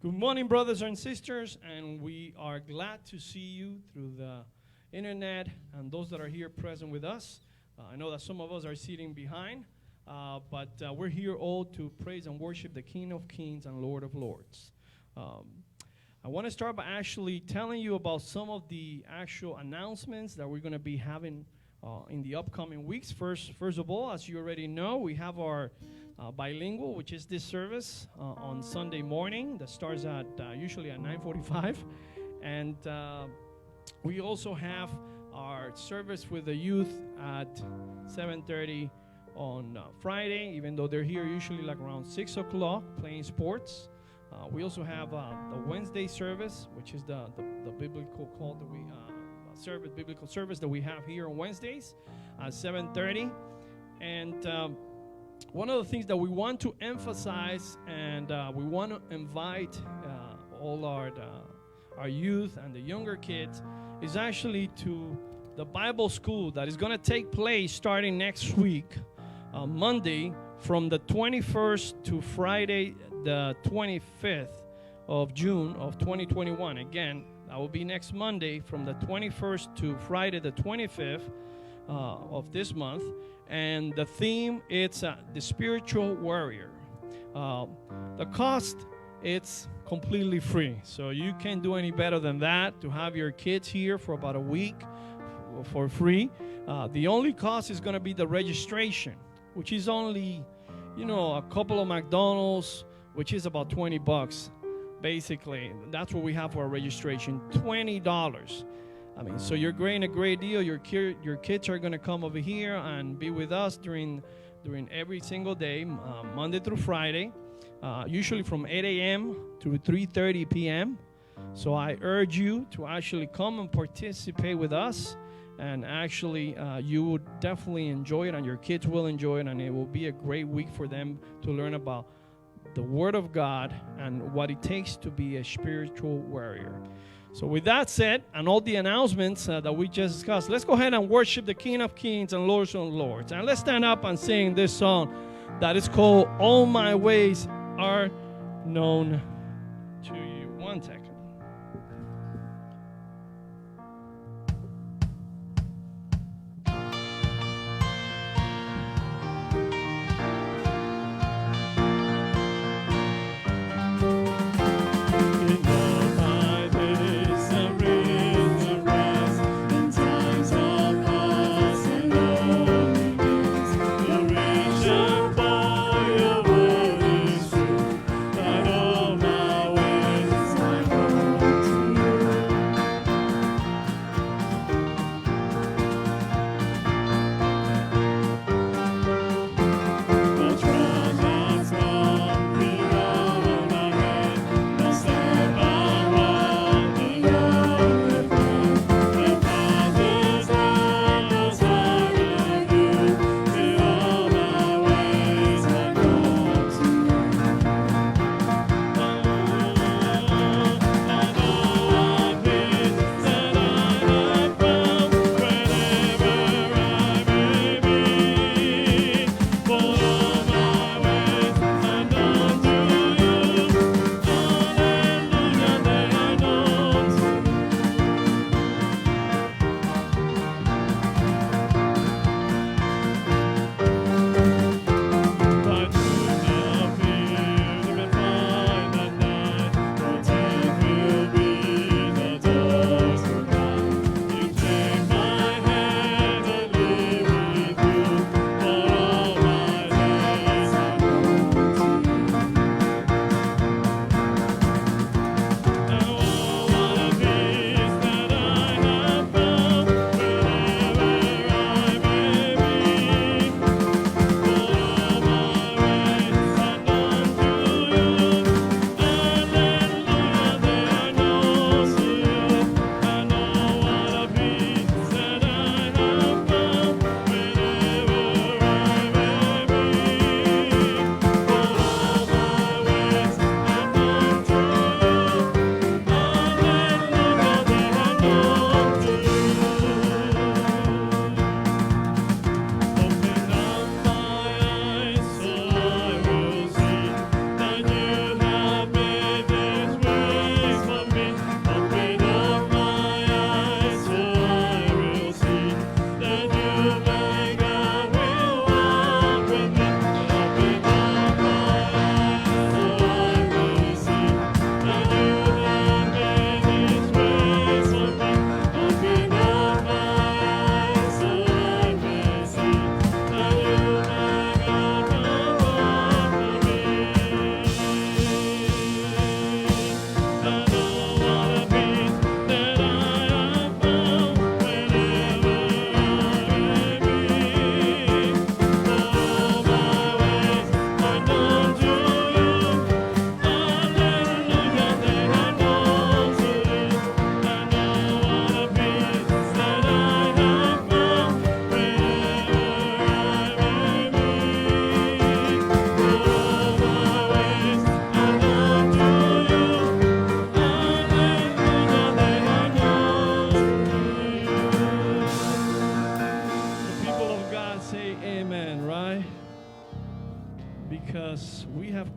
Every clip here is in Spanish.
Good morning, brothers and sisters, and we are glad to see you through the internet and those that are here present with us. I know that some of us are sitting behind, but we're here all to praise and worship the King of Kings and Lord of Lords. I want to start by actually telling you about some of the actual announcements that we're going to be having in the upcoming weeks. First of all, as you already know, we have our bilingual, which is this service on Sunday morning that starts at usually at 9:45, and we also have our service with the youth at 7:30 on Friday, even though they're here usually like around 6 o'clock playing sports. We also have the Wednesday service, which is the biblical call that we biblical service that we have here on Wednesdays at 7:30, and one of the things that we want to emphasize, and we want to invite all our youth and the younger kids, is actually to the Bible school that is going to take place starting next week, Monday, from the 21st to Friday, the 25th of June of 2021. Again, that will be next Monday from the 21st to Friday, the 25th of this month. And the theme, it's the spiritual warrior. The cost, it's completely free. So you can't do any better than that, to have your kids here for about a week for free. The only cost is going to be the registration, which is only, a couple of McDonald's, which is about $20. Basically, that's what we have for our registration, $20. So you're getting a great deal. Your kids are going to come over here and be with us during every single day, Monday through Friday, usually from 8 a.m. to 3:30 p.m. So I urge you to actually come and participate with us, and actually you would definitely enjoy it, and your kids will enjoy it, and it will be a great week for them to learn about the Word of God and what it takes to be a spiritual warrior. So with that said, and all the announcements that we just discussed, let's go ahead and worship the King of Kings and Lord of Lords. And let's stand up and sing this song that is called All My Ways Are Known to You. One second. My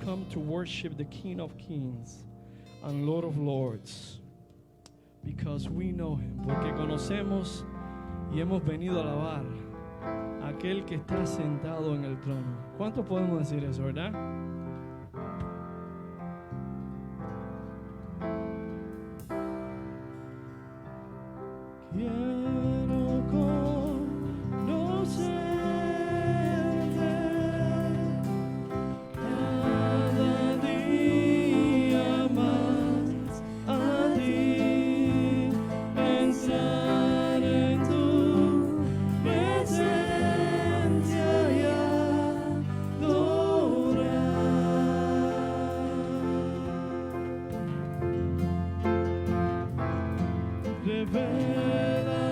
come to worship the King of Kings and Lord of Lords, because we know Him, porque conocemos y hemos venido a alabar a aquel que está sentado en el trono. ¿Cuántos podemos decir eso, verdad? Quiero conocerte cada día más, a ti, pensar en tu presencia y adorar. Revela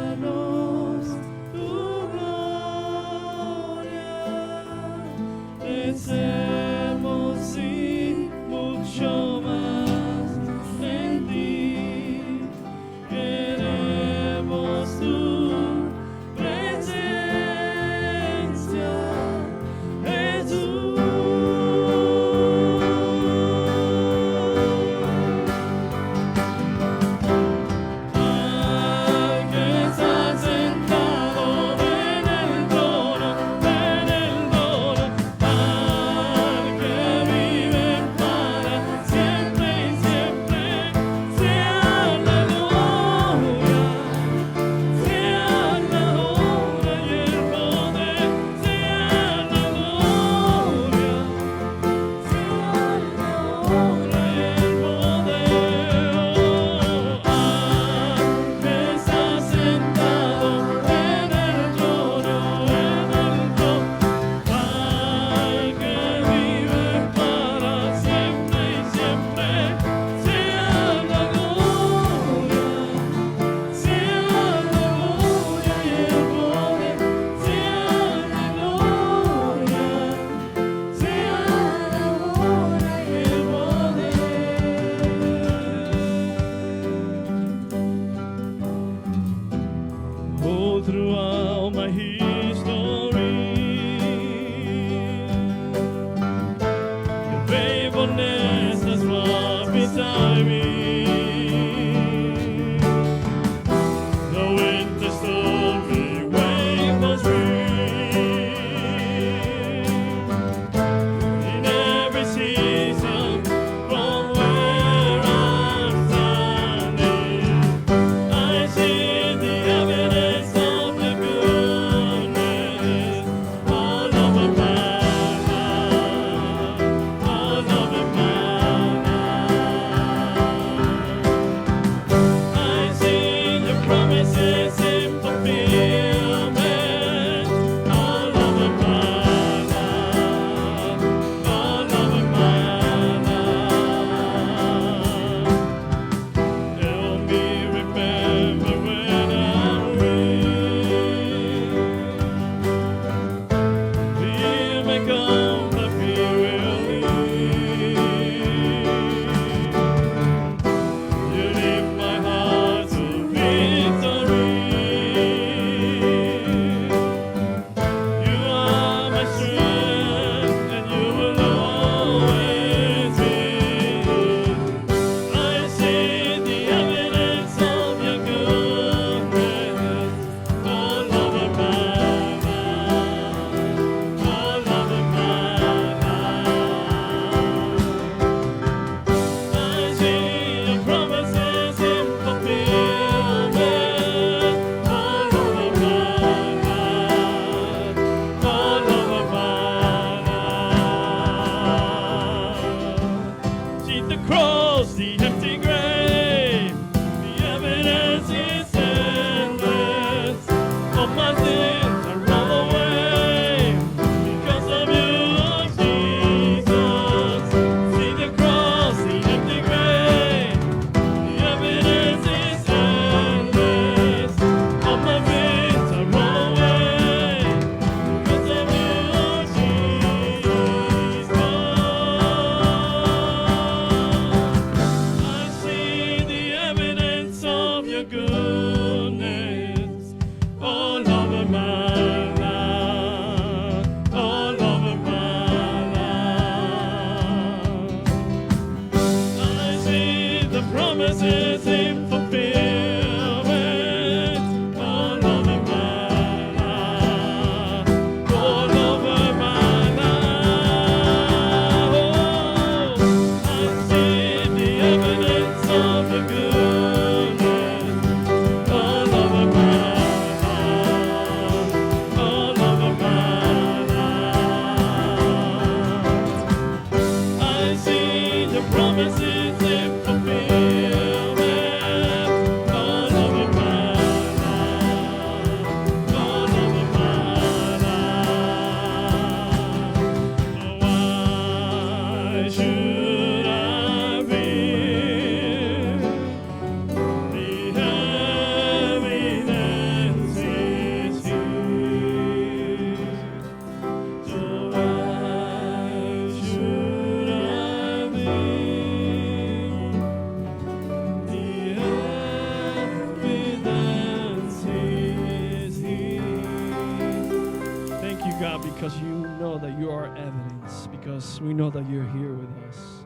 because you know that you are evidence, because we know that you're here with us.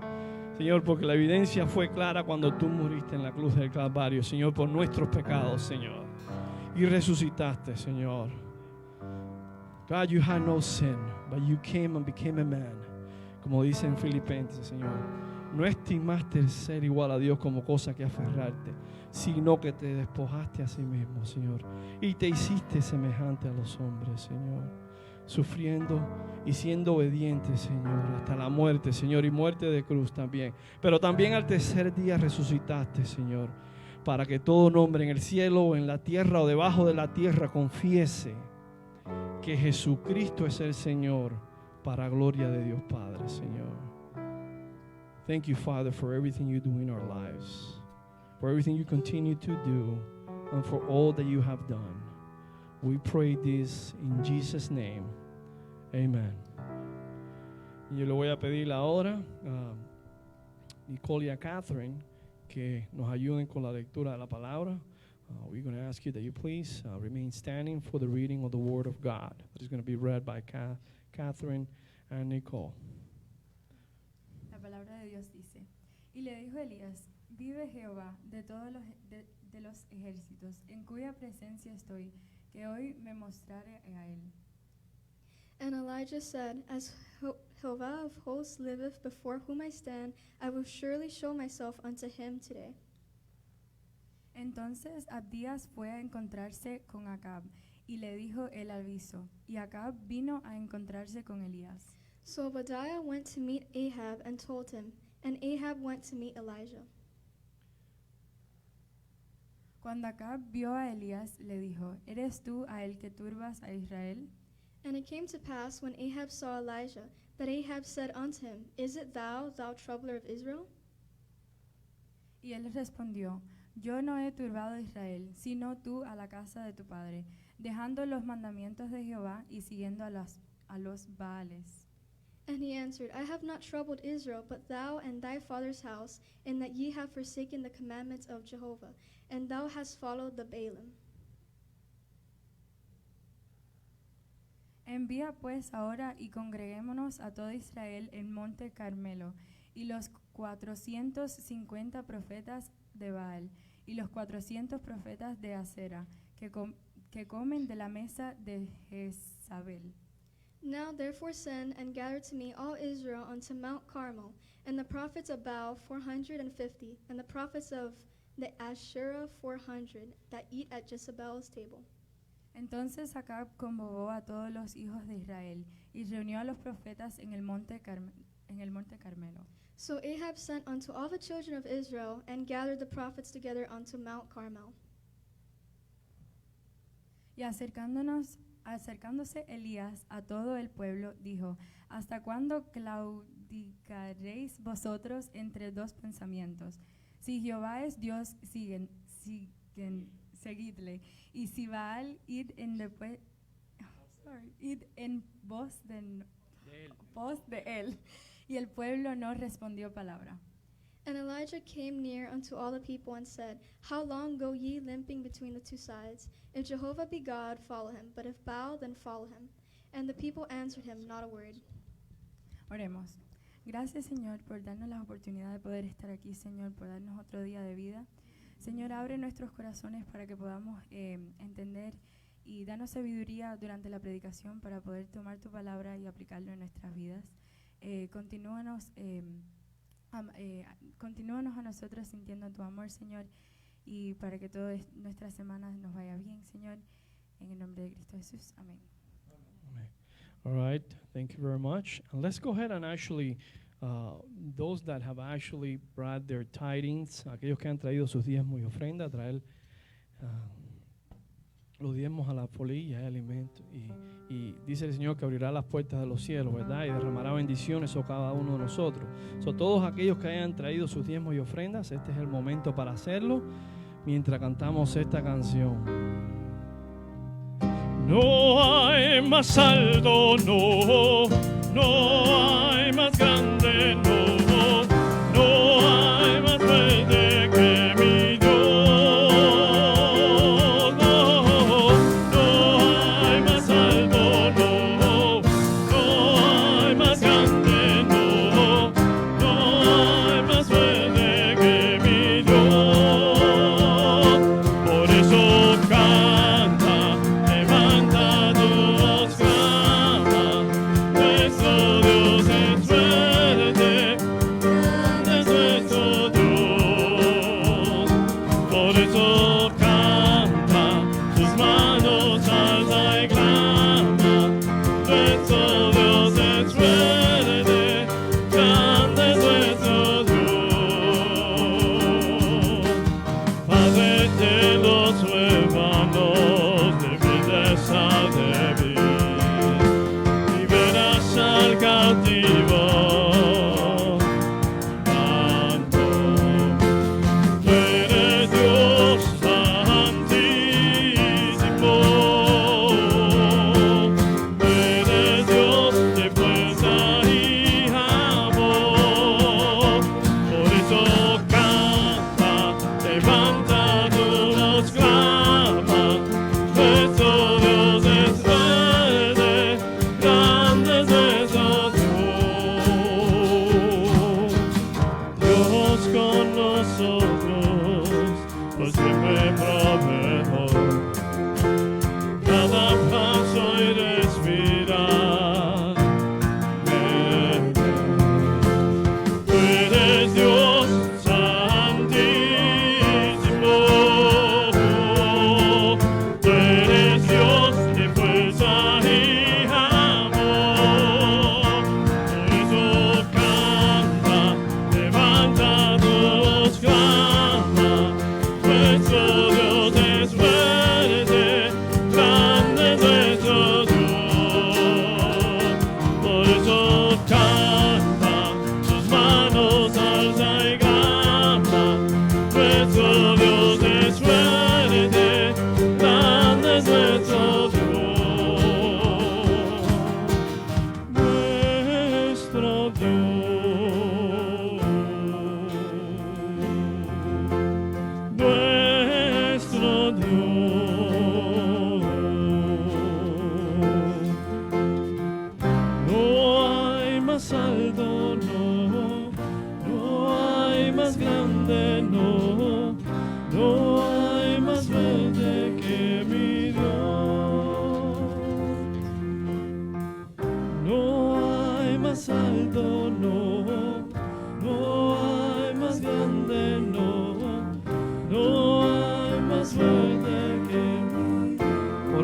Señor, porque la evidencia fue clara cuando tú moriste en la cruz del Calvario, Señor, por nuestros pecados, Señor. Y resucitaste, Señor. God, you had no sin, but you came and became a man. Como dice en Filipenses, Señor. No estimaste el ser igual a Dios como cosa que aferrarte, sino que te despojaste a sí mismo, Señor. Y te hiciste semejante a los hombres, Señor. Sufriendo y siendo obediente, Señor, hasta la muerte, Señor, y muerte de cruz también. Pero también al tercer día resucitaste, Señor, para que todo nombre en el cielo o en la tierra o debajo de la tierra confiese que Jesucristo es el Señor, para gloria de Dios Padre, Señor. Thank you, Father, for everything you do in our lives, for everything you continue to do, and for all that you have done. We pray this in Jesus' name. Amen. Y yo le voy a pedir ahora a Nicole y a Catherine que nos ayuden con la lectura de la palabra. We're going to ask you that you please remain standing for the reading of the Word of God. That is going to be read by Catherine and Nicole. La palabra de Dios dice: Y le dijo Elías: Vive Jehová de todos de los ejércitos, en cuya presencia estoy, que hoy me mostraré a él. And Elijah said, As Jehovah of hosts liveth, before whom I stand, I will surely show myself unto him today. Entonces Abdías fue a encontrarse con Acab, y le dijo el aviso, y Acab vino a encontrarse con Elías. So Obadiah went to meet Ahab and told him, and Ahab went to meet Elijah. Cuando Acab vio a Elías, le dijo: ¿Eres tú a el que turbas a Israel? And it came to pass, when Ahab saw Elijah, that Ahab said unto him, Is it thou, thou troubler of Israel? Y él respondió: Yo no he turbado a Israel, sino tú a la casa de tu padre, dejando los mandamientos de Jehová y siguiendo a los Baales. And he answered, I have not troubled Israel, but thou and thy father's house, in that ye have forsaken the commandments of Jehovah, and thou hast followed the Baalim. Envía pues ahora y congreguémonos a todo Israel en Monte Carmelo, y los 450 profetas de Baal, y los 400 profetas de Acera, que comen de la mesa de Jezabel. Now therefore send and gather to me all Israel unto Mount Carmel, and the prophets of Baal 450, and the prophets of the Asherah 400, that eat at Jezebel's table. Entonces Acab convocó a todos los hijos de Israel, y reunió a los profetas en el monte Carmelo. So Ahab sent unto all the children of Israel, and gathered the prophets together unto Mount Carmel. Y acercándose Elías a todo el pueblo, dijo: ¿Hasta cuándo claudicaréis vosotros entre dos pensamientos? Si Jehová es Dios, seguidle, y si Baal, id en voz de él. Y el pueblo no respondió palabra. And Elijah came near unto all the people and said, How long go ye limping between the two sides? If Jehovah be God, follow him, but if Baal, then follow him. And the people answered him not a word. Oremos. Gracias, Señor, por darnos la oportunidad de poder estar aquí, Señor, por darnos otro día de vida. Señor, abre nuestros corazones para que podamos entender y darnos sabiduría durante la predicación para poder tomar tu palabra y aplicarlo en nuestras vidas. Continúanos a nosotros sintiendo tu amor, Señor, y para que todas nuestras semanas nos vaya bien, Señor, en el nombre de Cristo Jesús. Amén. All right, thank you very much. And let's go ahead and actually, those that have actually brought their tidings, aquellos que han traído sus diezmos y ofrendas, traer los diezmos a la polilla, alimento. Y dice el Señor que abrirá las puertas de los cielos, ¿verdad? Y derramará bendiciones sobre cada uno de nosotros. Todos aquellos que hayan traído sus diezmos y ofrendas, este es el momento para hacerlo mientras cantamos esta canción. No hay más alto, no hay más grande, no hay más fuerte que mi Dios. No hay más alto,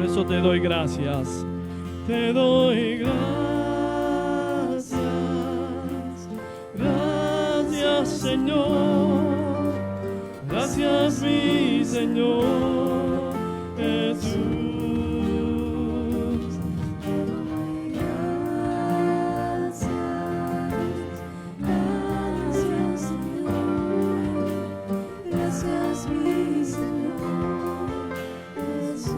eso te doy gracias. Te doy gracias. Gracias, Señor. Gracias, mi Señor Jesús. Gracias, mi Señor Jesús.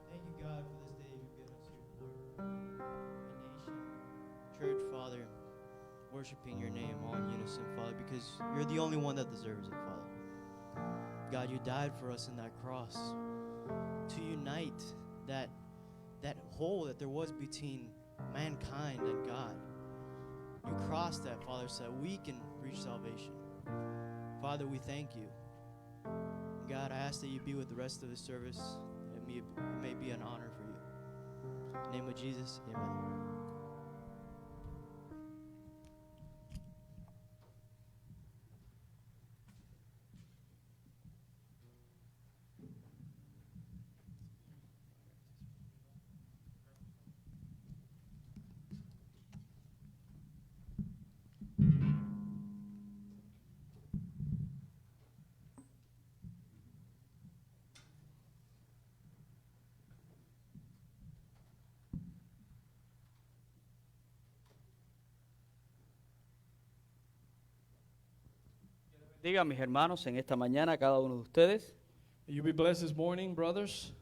Thank you, God, for this day you've given us here, Lord. A nation, church, Father, worshiping your name all in unison, Father, because you're the only one that deserves it, Father. God, you died for us in that cross to unite that hole that there was between mankind and God. You crossed that, Father, so that we can reach salvation. Father, we thank you. God, I ask that you be with the rest of the service. It may be an honor for you. In the name of Jesus, amen. Diga, mis hermanos, en esta mañana, cada uno de ustedes, You be blessed this morning, brothers.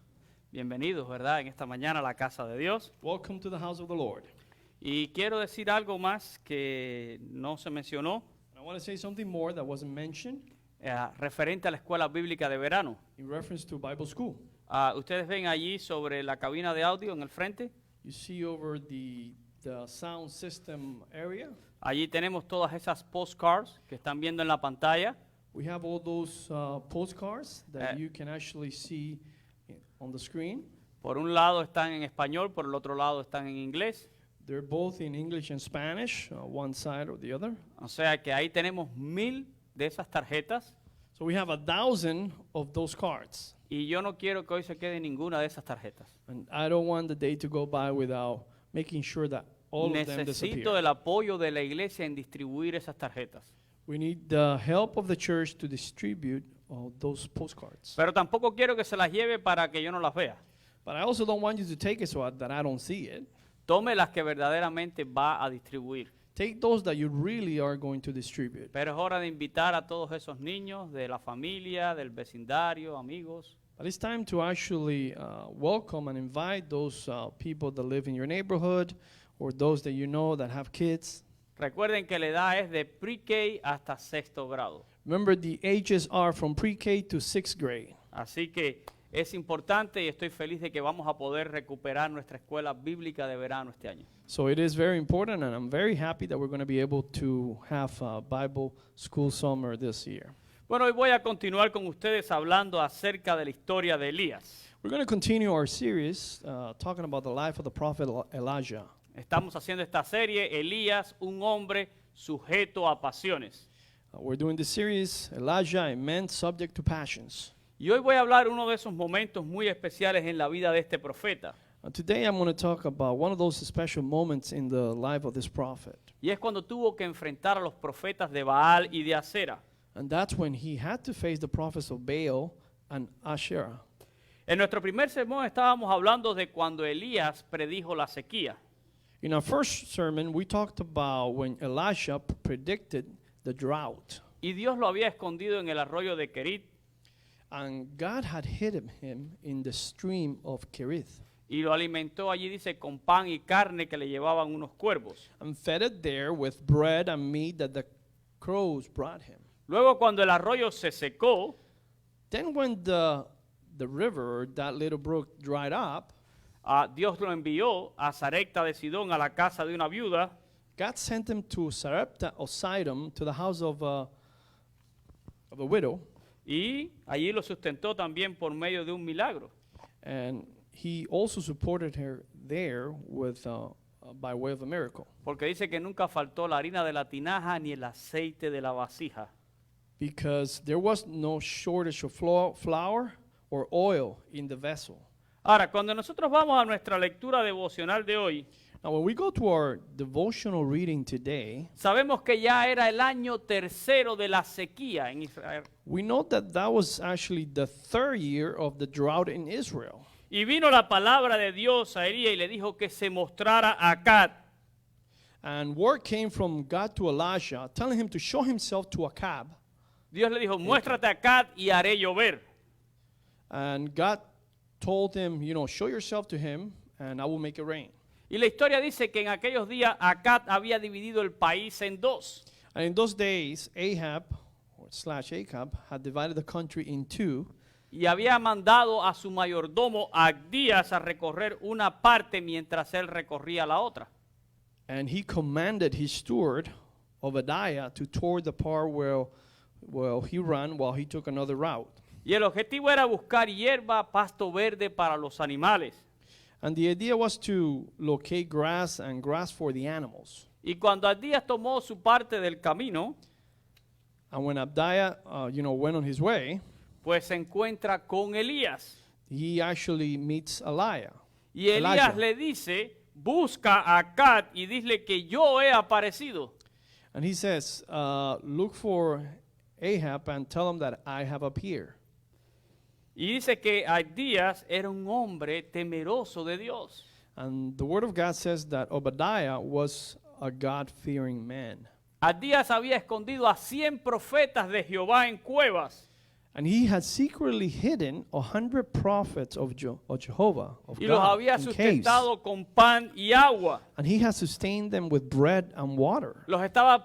bienvenidos, ¿verdad?, en esta mañana a la casa de Dios. Welcome to the house of the Lord. Y quiero decir algo más que no se mencionó, I want to say something more that wasn't mentioned referente a la escuela bíblica de verano. in reference to Bible school. Ustedes ven allí sobre la cabina de audio en el frente, You see over the sound system area, allí tenemos todas esas postcards que están viendo en la pantalla. we have all those postcards that Eh. you can actually see on the screen. Por un lado están en español, por el otro lado están en inglés. They're both in English and Spanish, one side or the other. O sea que ahí tenemos 1000 de esas tarjetas So we have 1,000 of those cards. y yo no quiero que hoy se quede ninguna de esas tarjetas. And I don't want the day to go by without making sure that all of them Necesito disappear. el apoyo de la iglesia en distribuir esas tarjetas. We need the help of the church to distribute all those postcards. Pero tampoco quiero que se las lleve para que yo no las vea. But I also don't want you to take it so that I don't see it. Tome las que verdaderamente va a distribuir. Take those that you really are going to distribute. Pero es hora de invitar a todos esos niños de la familia, del vecindario, amigos, But it's time to actually welcome and invite those people that live in your neighborhood or those that you know that have kids. recuerden que la edad es de pre-K hasta sexto grado. Remember, the ages are from pre-K to 6th grade. Así que es importante y estoy feliz de que vamos a poder recuperar nuestra escuela bíblica de verano este año. So it is very important, and I'm very happy that we're going to be able to have a Bible school summer this year. Bueno, hoy voy a continuar con ustedes hablando acerca de la historia de Elías. We're going to continue our series talking about the life of the prophet Elijah. Estamos haciendo esta serie, Elías, un hombre sujeto a pasiones. We're doing this series, Elijah, a man subject to passions. Y hoy voy a hablar uno de esos momentos muy especiales en la vida de este profeta. Today I'm going to talk about one of those special moments in the life of this prophet. Y es cuando tuvo que enfrentar a los profetas de Baal y de Asera. And that's when he had to face the prophets of Baal and Asherah. En nuestro primer sermón estábamos hablando de cuando Elías predijo la sequía. In our first sermon, we talked about when Elisha predicted the drought. Y Dios lo había escondido en el arroyo de Kerit And God had hidden him in the stream of Kerith y lo alimentó allí, dice, con pan y carne que le llevaban unos cuervos. and fed it there with bread and meat that the crows brought him. Luego cuando el arroyo se secó, Then when the river, that little brook, dried up, Dios lo envió a Sarepta de Sidón, a la casa de una viuda, God sent him to Sarepta of Sidon, to the house of a widow, y allí lo sustentó también por medio de un milagro. and he also supported her there with by way of a miracle. Porque dice que nunca faltó la harina de la tinaja ni el aceite de la vasija. Because there was no shortage of flour or oil in the vessel. Ahora, cuando nosotros vamos a nuestra lectura devocional de hoy, Now, when we go to our devotional reading today, sabemos que ya era el año tercero de la sequía en Israel. we know that that was actually the third year of the drought in Israel. Y vino la palabra de Dios a Elías y le dijo que se mostrara a Acab. And word came from God to Elijah, telling him to show himself to Acab. Dios le dijo, muéstrate a Acab y haré llover. And God told him, show yourself to him, and I will make it rain. Y la historia dice que en aquellos días Acab había dividido el país en dos. And in those days, Ahab had divided the country in two, Y había mandado a su mayordomo Abdías a recorrer una parte mientras él recorría la otra. and he commanded his steward, Obadiah, to tour the part where he ran while he took another route. Y el objetivo era buscar hierba, pasto verde para los animales. And the idea was to locate grass and grass for the animals. Y cuando Abdías tomó su parte del camino, And when Abdiah, went on his way, pues se encuentra con Elías. he actually meets Elijah. Y Elías Elijah. le dice, busca a Acab y dile que yo he aparecido. And he says, look for Ahab and tell him that I have appeared. Y dice que Abdías era un hombre temeroso de Dios. And the word of God says that Obadiah was a God-fearing man. Abdías había escondido a 100 profetas de Jehová en cuevas. And he had secretly hidden 100 prophets of Jehovah, of Y los God, había in caves. sustentado con pan y agua. And he had sustained them with bread and water. Los estaba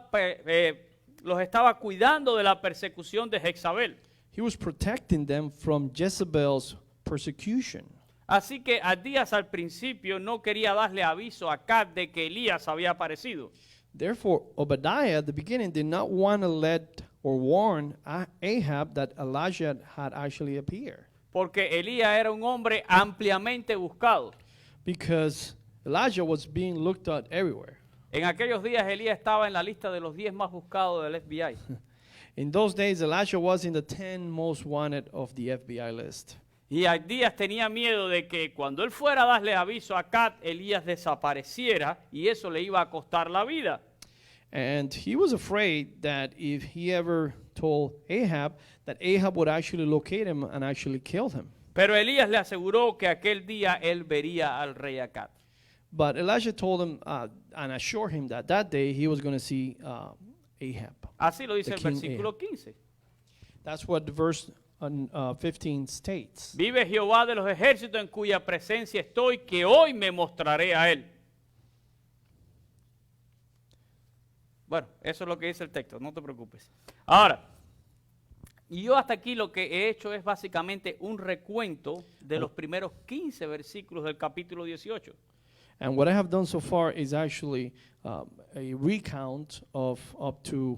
cuidando de la persecución de Jezabel. He was protecting them from Jezebel's persecution. Así que Abdías al principio no quería darle aviso a Acab de que Elías había aparecido. Therefore, Obadiah at the beginning did not want to let or warn Ahab that Elijah had actually appeared. Porque Elías era un hombre ampliamente buscado. Because Elijah was being looked at everywhere. En aquellos días Elías estaba en la lista de los 10 más buscados del FBI. In those days, Elijah was in the 10 most wanted of the FBI list. Y Abdías tenía miedo de que cuando él fuera a darle aviso a Acab, Elías desapareciera y eso le iba a costar la vida. And he was afraid that if he ever told Ahab, that Ahab would actually locate him and actually kill him. Pero Elías le aseguró que aquel día él vería al rey Acab. But Elijah told him and assured him that that day he was going to see Ahab. Así lo dice The el king versículo 15. That's what the verse 15 states. Vive Jehová de los ejércitos en cuya presencia estoy, que hoy me mostraré a él. Bueno, eso es lo que dice el texto, no te preocupes. Ahora, Y yo hasta aquí lo que he hecho es básicamente un recuento de los primeros 15 versículos del capítulo 18. And what I have done so far is actually a recount of up to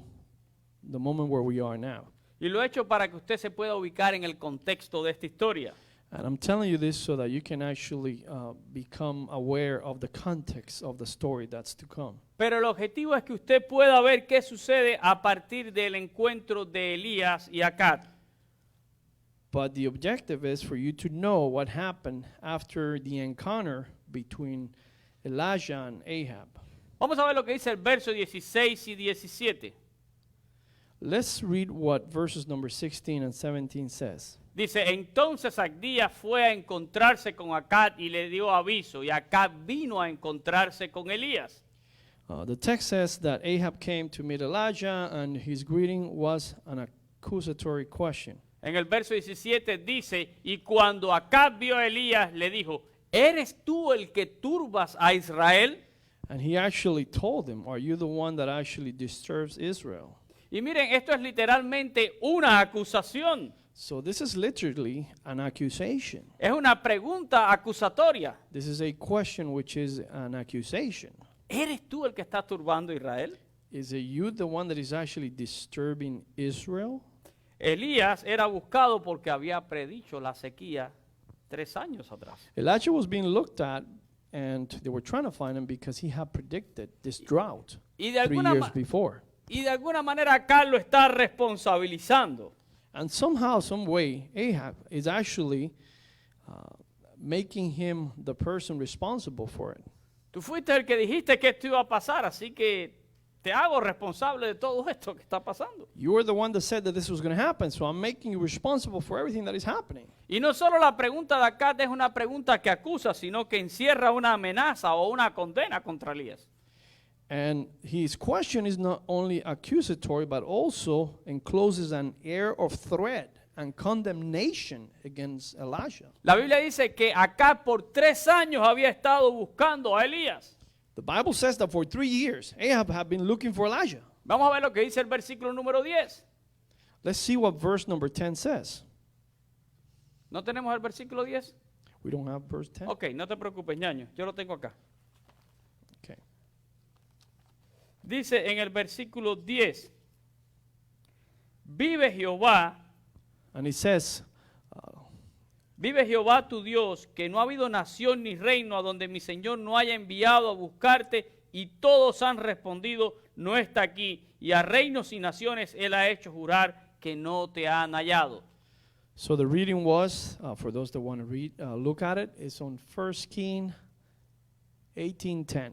the moment where we are now. Y lo he hecho para que usted se pueda ubicar en el contexto de esta historia. And I'm telling you this so that you can actually become aware of the context of the story that's to come. Pero el objetivo es que usted pueda ver qué sucede a partir del encuentro de Elías y Acab. But the objective is for you to know what happened after the encounter between Elijah and Ahab. Vamos a ver lo que dice el verso 16 y 17. Let's read what verses number 16 and 17 says. Dice, entonces Abdías fue a encontrarse con Acab y le dio aviso, y Acab vino a encontrarse con Elías. The text says that Ahab came to meet Elijah, and his greeting was an accusatory question. En el verso 17 dice, y cuando Acab vio a Elías, le dijo, ¿eres tú el que turbas a Israel? And he actually told him, are you the one that actually disturbs Israel? Y miren, esto es literalmente una acusación. So this is literally an accusation. Es una pregunta acusatoria. This is a question which is an accusation. ¿Eres tú el que está turbando a Israel? Is it you the one that is actually disturbing Israel? Elías era buscado porque había predicho la sequía 3 años atrás. Elijah was being looked at, and they were trying to find him because he had predicted this drought Y de 3 alguna years before. Y de alguna manera acá lo está responsabilizando. And somehow, some way, Ahab is actually making him the person responsible for it. Tú fuiste el que dijiste que esto iba a pasar, así que te hago responsable de todo esto que está pasando. You were the one that said that this was going to happen, so I'm making you responsible for everything that is happening. Y no solo la pregunta de acá es una pregunta que acusa, sino que encierra una amenaza o una condena contra Elías. And his question is not only accusatory, but also encloses an air of threat and condemnation against Elijah. La Biblia dice que acá por 3 años había estado buscando a Elías. The Bible says that for 3 years, Ahab had been looking for Elijah. Vamos a ver lo que dice el versículo número 10. Let's see what verse number 10 says. ¿No tenemos el versículo 10? We don't have verse 10. Ok, no te preocupes, ñaño, yo lo tengo acá. Okay. Dice en el versículo 10, vive Jehová, And it says, vive Jehová tu Dios, que no ha habido nación ni reino a donde mi Señor no haya enviado a buscarte, y todos han respondido, no está aquí, y a reinos y naciones él ha hecho jurar que no te han hallado. so the reading was, for those that want to read, look at it, it's on 1 Kings 18:10.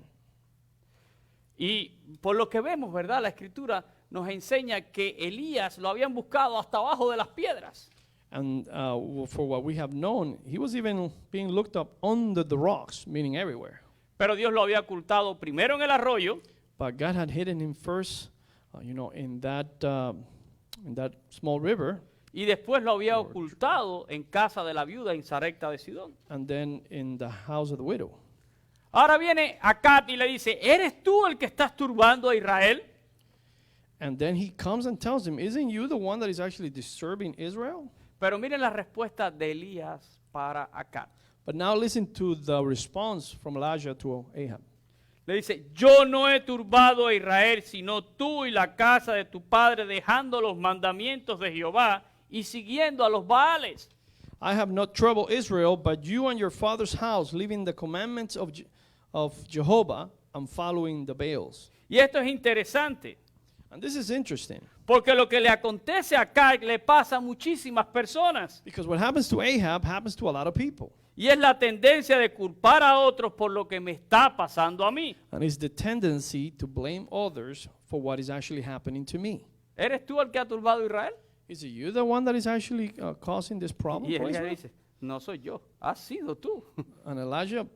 Y por lo que vemos, ¿verdad? La Escritura nos enseña que Elías lo habían buscado hasta abajo de las piedras. And for what we have known, he was even being looked up under the rocks, meaning everywhere. Pero Dios lo había ocultado primero en el arroyo, But God had hidden him first, in that small river, y después lo había ocultado en casa de la viuda en Sarepta de Sidón. and then in the house of the widow. Ahora viene Acab y le dice, ¿eres tú el que estás turbando a Israel? And then he comes and tells him, isn't you the one that is actually disturbing Israel? Pero miren la respuesta de Elías para Acab. But now listen to the response from Elijah to Ahab. Le dice, yo no he turbado a Israel, sino tú y la casa de tu padre, dejando los mandamientos de Jehová y siguiendo a los Baales. I have not troubled Israel, but you and your father's house, leaving the commandments of Jehovah and following the Baals. Y esto es interesante, And this is interesting, porque lo que le acontece a Acab le pasa a muchísimas personas. because what happens to Ahab happens to a lot of people. Y es la tendencia de culpar a otros por lo que me está pasando a mí. And it's the tendency to blame others for what is actually happening to me. ¿Eres tú el que ha turbado a Israel? Is it you the one that is actually causing this problem Y for Elías Israel? dice, no soy yo, has sido tú. And Elijah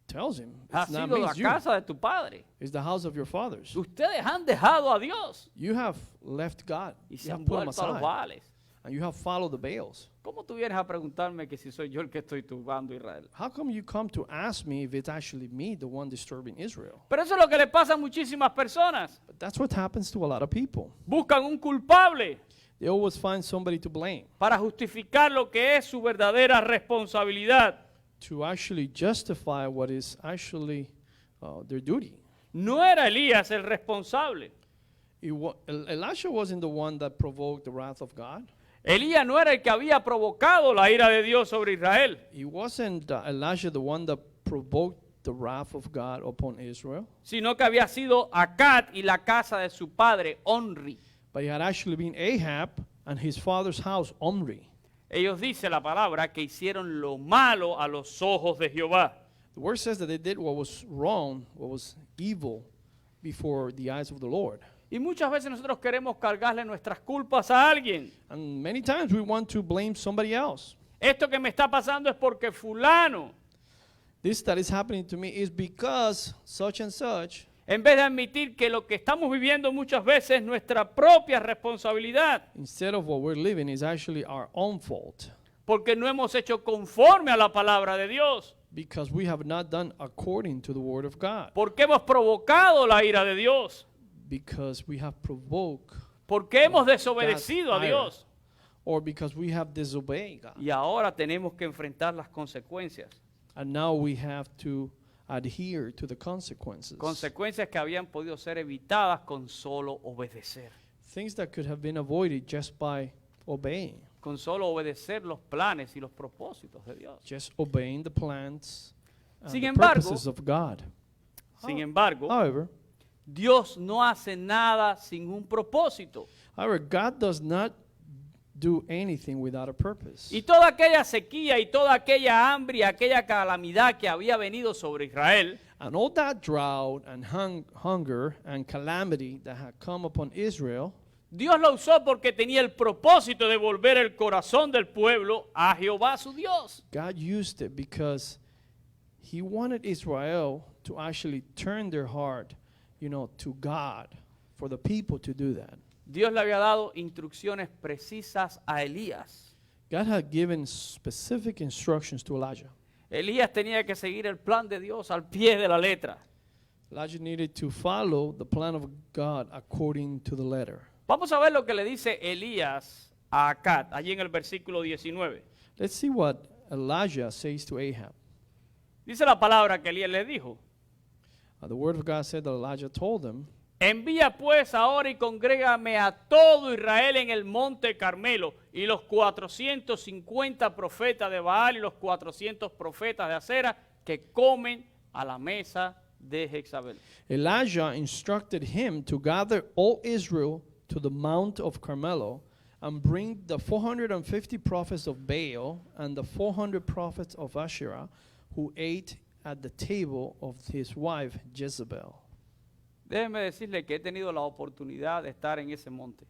tells him, Has it's not sido me, la it's you. casa de tu padre. It's the house of your fathers. Ustedes han dejado a Dios You have left God. y You se have han put him vuelto a los aside. Baales. And you have followed the Baals. ¿Cómo tú vienes a preguntarme que si soy yo el que estoy turbando a Israel? How come you come to ask me if it's actually me, the one disturbing Israel? Pero eso es lo que le pasa a muchísimas personas. But that's what happens to a lot of people. Buscan un culpable. They always find somebody to blame, para justificar lo que es su verdadera responsabilidad. to actually justify what is actually their duty. No era Elías el responsable. Elisha wasn't the one that provoked the wrath of God. Elías no era el que había provocado la ira de Dios sobre Israel. It wasn't Elisha the one that provoked the wrath of God upon Israel, Sino que había sido Acab y la casa de su padre, Onri. but it had actually been Ahab and his father's house, Omri. Ellos dice la palabra que hicieron lo malo a los ojos de Jehová. The word says that they did what was wrong, what was evil before the eyes of the Lord. Y muchas veces nosotros queremos cargarle nuestras culpas a alguien. And many times we want to blame somebody else. Esto que me está pasando es porque fulano, This that is happening to me is because such and such, en vez de admitir que lo que estamos viviendo muchas veces es nuestra propia responsabilidad, instead of what we're living, is actually our own fault. porque no hemos hecho conforme a la palabra de Dios, Because we have not done according to the word of God. porque hemos provocado la ira de Dios, Because we have provoked, porque hemos desobedecido a ira. Dios. or because we have disobeyed God. Y ahora tenemos que enfrentar las consecuencias. And now we have to adhere to the consequences. Consecuencias que habían podido ser evitadas con solo obedecer. Things that could have been avoided just by obeying. Con solo obedecer los planes y los propósitos de Dios. Just obeying the plans and Sin the embargo, purposes of God. Sin embargo, However, Dios no hace nada sin un propósito. God does not do anything without a purpose. Y toda aquella sequía y toda aquella hambre y aquella calamidad que había venido sobre Israel, And all that drought and hunger and calamity that had come upon Israel, Dios lo usó porque tenía el propósito de volver el corazón del pueblo a Jehová su Dios. God used it because he wanted Israel to actually turn their heart, to God, for the people to do that. Dios le había dado instrucciones precisas a Elías. God had given specific instructions to Elijah. Elías tenía que seguir el plan de Dios al pie de la letra. Elijah needed to follow the plan of God according to the letter. Vamos a ver lo que le dice Elías a Acab, allí en el versículo 19. Let's see what Elijah says to Ahab. Dice la palabra que Elías le dijo: The word of God said that Elijah told him, envía pues ahora y congrégame a todo Israel en el monte Carmelo, y los 450 profetas de Baal y los 400 profetas de Acera que comen a la mesa de Jezabel. Elijah instructed him to gather all Israel to the Mount of Carmelo and bring the 450 prophets of Baal and the 400 prophets of Asherah who ate at the table of his wife Jezebel. Déjeme decirle que he tenido la oportunidad de estar en ese monte.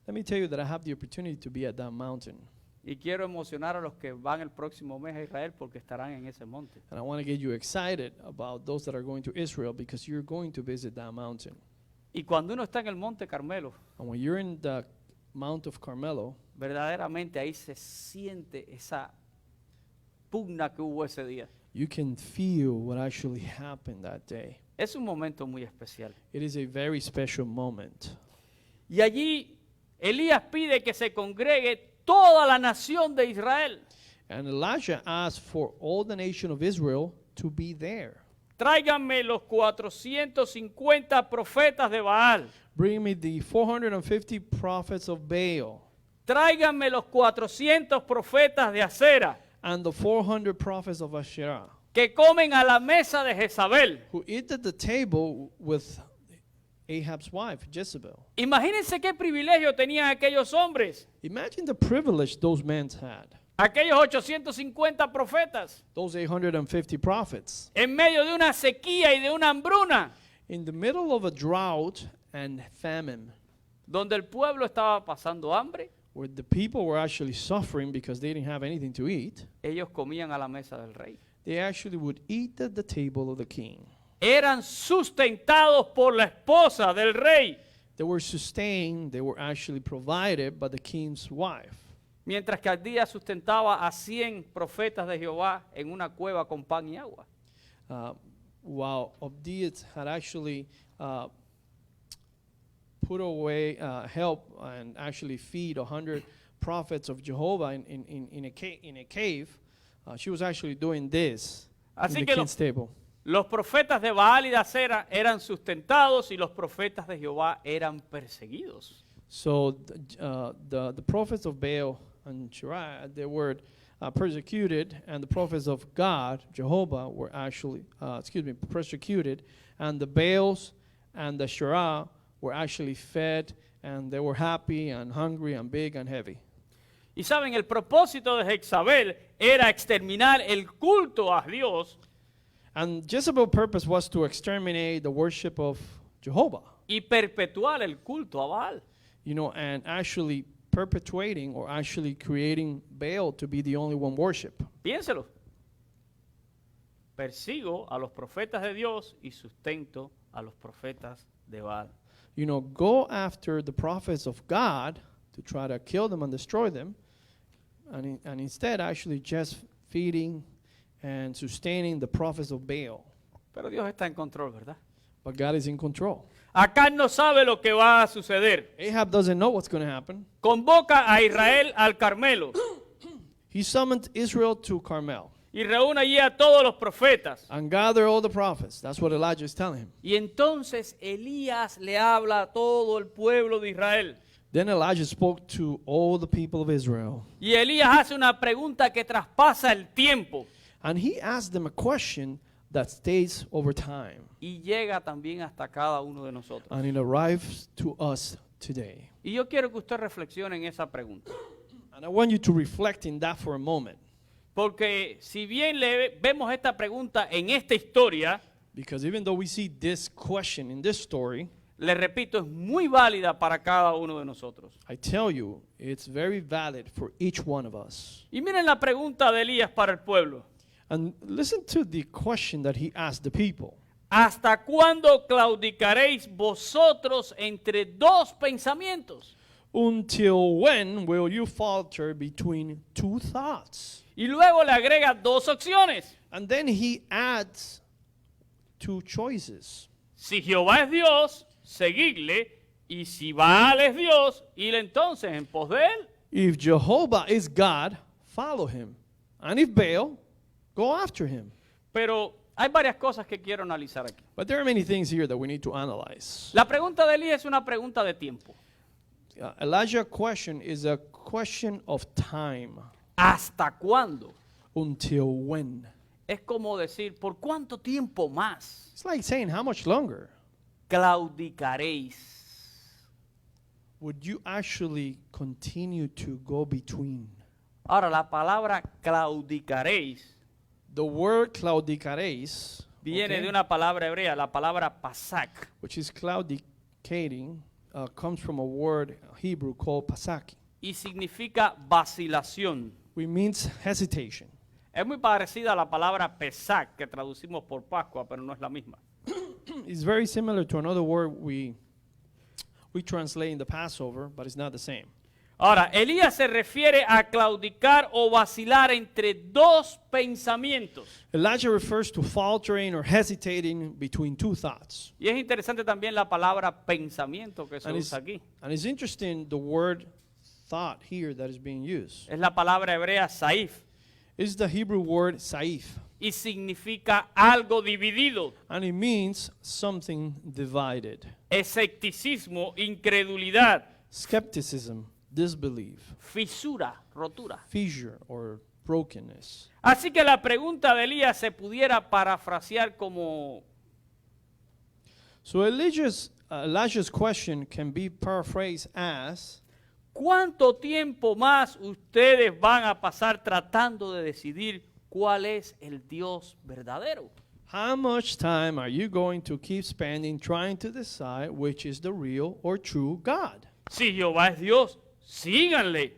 Let me tell you that I have the opportunity to be at that mountain. Y quiero emocionar a los que van el próximo mes a Israel porque estarán en ese monte. And I want to get you excited about those that are going to Israel because you're going to visit that mountain. Y cuando uno está en el monte Carmelo, And when you're in the Mount of Carmelo, verdaderamente ahí se siente esa pugna que hubo ese día. you can feel what actually happened that day. Es un momento muy especial. It is a very special moment. Y allí Elías pide que se congregue toda la nación de Israel. And Elijah asked for all the nation of Israel to be there. Tráiganme los 450 profetas de Baal. Bring me the 450 prophets of Baal Tráiganme los 400 profetas de Acera and the 400 prophets of Asherah que comen a la mesa de Jezabel. who eat at the table with Ahab's wife, Jezebel. Imagínense qué privilegio tenían aquellos hombres, Imagine the privilege those men had, aquellos 850 profetas, those 850 prophets, en medio de una sequía y de una hambruna, in the middle of a drought and famine, donde el pueblo estaba pasando hambre. where the people were actually suffering because they didn't have anything to eat. Ellos comían a la mesa del rey. They actually would eat at the table of the king. Eran sustentados por la esposa del rey, They were sustained, they were actually provided by the king's wife. mientras que al día sustentaba a 100 profetas de Jehová en una cueva con pan y agua. While Obadiah had actually put away, help and actually feed 100 prophets of Jehovah in a cave, she was actually doing this Así in the que king's table. los profetas de Baal y de Acera eran sustentados y los profetas de Jehová eran perseguidos. So the prophets of Baal and Shariah, they were persecuted, and the prophets of God, Jehovah, were actually, persecuted, and the Baals and the Shariah were actually fed, and they were happy and hungry and big and heavy. Y saben, el propósito de Jezabel era exterminar el culto a Dios And Jezebel's purpose was to exterminate the worship of Jehovah, y perpetuar el culto a Baal. and actually perpetuating or actually creating Baal to be the only one worship. Piénselo. Persigo a los profetas de Dios y sustento a los profetas de Baal. Go after the prophets of God to try to kill them and destroy them, and instead actually just feeding and sustaining the prophets of Baal. Pero Dios está en control, ¿verdad? But God is in control. Acán no sabe lo que va a suceder. Ahab doesn't know what's going to happen. Convoca a Israel al Carmelo He summoned Israel to Carmel y reúne allí a todos los profetas. and gather all the prophets. That's what Elijah is telling him. Y entonces Elías le habla a todo el pueblo de Israel. Then Elijah spoke to all the people of Israel. Y Elías hace una pregunta que traspasa el tiempo And he asked them a question that stays over time. y llega también hasta cada uno de nosotros. And it arrives to us today. Y yo quiero que usted reflexione en esa pregunta. And I want you to reflect in that for a moment. Porque si bien vemos esta pregunta en esta historia, Because even though we see this question in this story, le repito, es muy válida para cada uno de nosotros. I tell you, it's very valid for each one of us. Y miren la pregunta de Elías para el pueblo. And listen to the question that he asked the people. ¿Hasta cuándo claudicaréis vosotros entre dos pensamientos? Until when will you falter between two thoughts? Y luego le agrega dos opciones. And then he adds two choices. Si Jehová es Dios, seguidle. Y si Baal es Dios, ir entonces en pos de él. If Jehovah is God, follow him. And if Baal, go after him. Pero hay varias cosas que quiero analizar aquí. But there are many things here that we need to analyze. La pregunta de Elías es una pregunta de tiempo. Elijah's question is a question of time. ¿Hasta cuándo? Until when? Es como decir, ¿por cuánto tiempo más It's like saying, how much longer? claudicaréis? Would you actually continue to go between? Ahora, la palabra claudicaréis The word claudicaréis, viene okay, de una palabra hebrea, la palabra pasak. which is claudicating, comes from a word Hebrew called pasaki, Y significa vacilación. which means hesitation. Es muy parecida a la palabra pesak, que traducimos por Pascua, pero no es la misma. It's very similar to another word we translate in the Passover, but it's not the same. Ahora, Elías se refiere a claudicar o vacilar entre dos pensamientos. Elijah refers to faltering or hesitating between two thoughts. Y es interesante también la palabra pensamiento que se And usa aquí. it's interesting the word thought here that is being used. Es la palabra hebrea saif It's the Hebrew word saif, y significa algo dividido, and it means something divided. escepticismo, incredulidad, Skepticism, disbelief, fisura, rotura. fissure, or brokenness. Así que la pregunta de Elías se pudiera parafrasear como, So Elijah's question can be paraphrased as, ¿cuánto tiempo más ustedes van a pasar tratando de decidir cuál es el Dios verdadero? how much time are you going to keep spending trying to decide which is the real or true God? Si Jehová es Dios, síganle.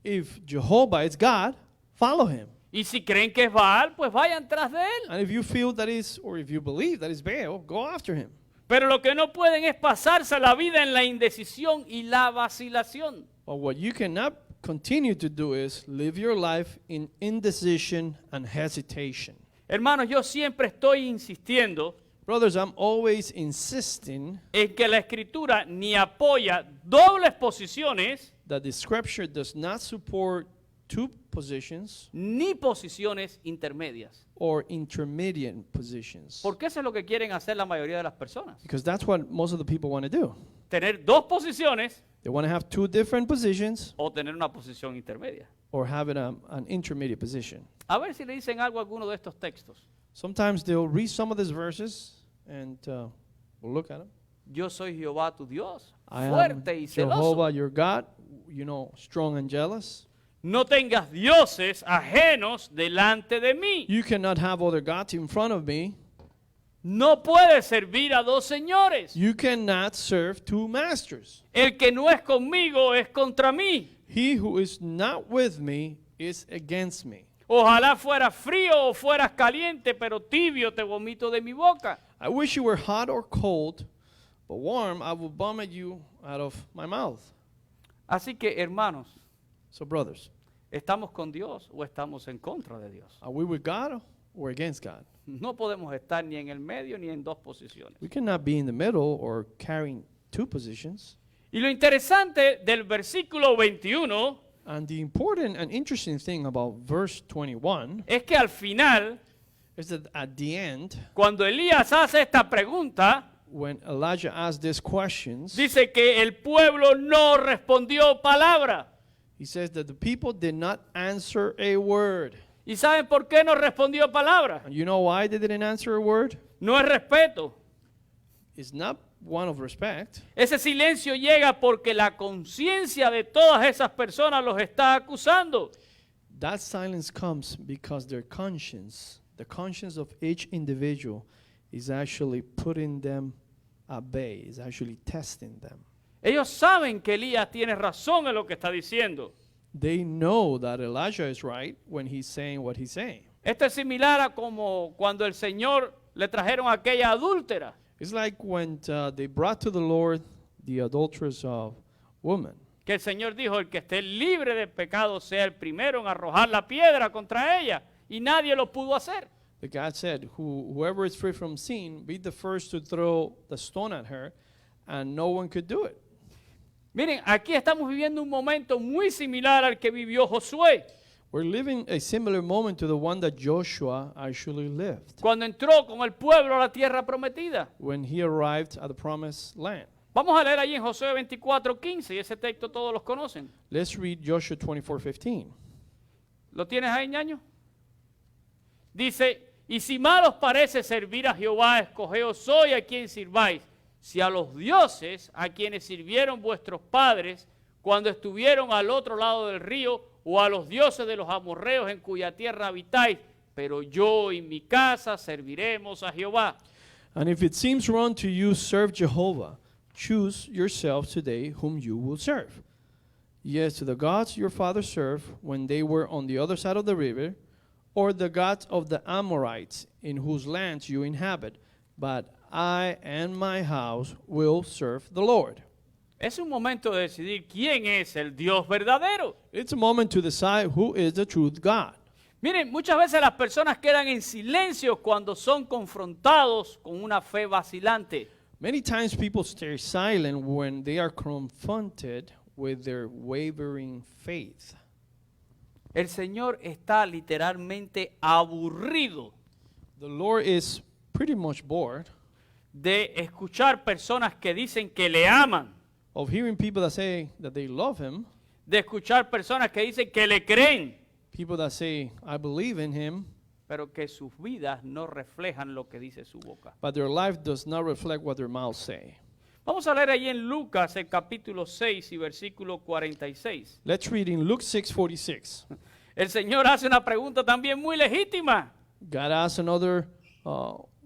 If Jehovah is God, follow him. Y si creen que es Baal, pues vayan tras de él. And if you feel that is, or if you believe that is Baal, go after him. Pero lo que no pueden es pasarse la vida en la indecisión y la vacilación. But what you cannot continue to do is live your life in indecision and hesitation. Hermanos, yo siempre estoy insistiendo Brothers, I'm always insisting en que la Escritura ni apoya dobles posiciones that the scripture does not support two positions ni posiciones intermedias. or intermediate positions. Porque eso es lo que quieren hacer la mayoría de las personas. Because that's what most of the people want to do. Tener dos posiciones They want to have two different positions o tener una posición intermedia. or have it an intermediate position. A ver si le dicen algo a alguno de estos textos. Sometimes they'll read some of these verses and we'll look at them. Yo soy Jehová tu Dios, I am fuerte y celoso. Jehovah your God, strong and jealous. No tengas dioses ajenos delante de mí. You cannot have other gods in front of me. No puedes servir a dos señores. You cannot serve two masters. El que no es conmigo es contra mí. He who is not with me is against me. Ojalá fueras frío o fueras caliente, pero tibio te vomito de mi boca. I wish you were hot or cold, but warm I will vomit you out of my mouth. Así que, hermanos, So brothers, ¿estamos con Dios o estamos en contra de Dios? are we with God or against God? No podemos estar ni en el medio ni en dos posiciones. We cannot be in the middle or carrying two positions. Y lo interesante del versículo 21 And the important and interesting thing about verse 21 es que al final, is that at the end, cuando Elías hace esta pregunta, when Elijah asked these questions, dice que el pueblo no respondió palabra. he says that the people did not answer a word. ¿Y saben por qué no respondió palabra? And you know why they didn't answer a word? No es respeto. It's not one of respect. Ese silencio llega porque la conciencia de todas esas personas los está acusando. That silence comes because their conscience, the conscience of each individual, is actually putting them at bay, is actually testing them. Ellos saben que Elías tiene razón en lo que está diciendo. They know that Elijah is right when he's saying what he's saying. Esto es similar a como cuando el Señor le trajeron a aquella adúltera. It's like when they brought to the Lord the adulterous woman. Que el Señor dijo, el que esté libre de pecado sea el primero en arrojar la piedra contra ella. Y nadie lo pudo hacer. The God said, whoever is free from sin, be the first to throw the stone at her, and no one could do it. Miren, aquí estamos viviendo un momento muy similar al que vivió Josué. We're living a similar moment to the one that Joshua actually lived Cuando entró con el pueblo a la tierra prometida. when he arrived at the promised land. Vamos a leer allí en Josué 24:15, y ese texto todos los conocen. Let's read Joshua 24:15. ¿Lo tienes ahí, ñaño? Dice, y si mal os parece servir a Jehová, escogeos hoy a quien sirváis. Si a los dioses a quienes sirvieron vuestros padres cuando estuvieron al otro lado del río, o a los dioses de los amorreos en cuya tierra habitáis, pero yo y mi casa serviremos a Jehová. And if it seems wrong to you, serve Jehovah. Choose yourselves today whom you will serve. Yes, to the gods your fathers served when they were on the other side of the river, or the gods of the Amorites in whose lands you inhabit. But I and my house will serve the Lord. Es un momento de decidir quién es el Dios verdadero. It's a moment to decide who is the truth God. Miren, muchas veces las personas quedan en silencio cuando son confrontados con una fe vacilante. Many times people stay silent when they are confronted with their wavering faith. El Señor está literalmente aburrido The Lord is pretty much bored de escuchar personas que dicen que le aman, of hearing people that say that they love him, de escuchar personas que dicen que le creen, people that say, I believe in him, pero que sus vidas no reflejan lo que dice su boca. but their life does not reflect what their mouths say. Vamos a leer ahí en Lucas el capítulo 6 y versículo 46. Let's read in Luke 6:46. El Señor hace una pregunta también muy legítima. God asks another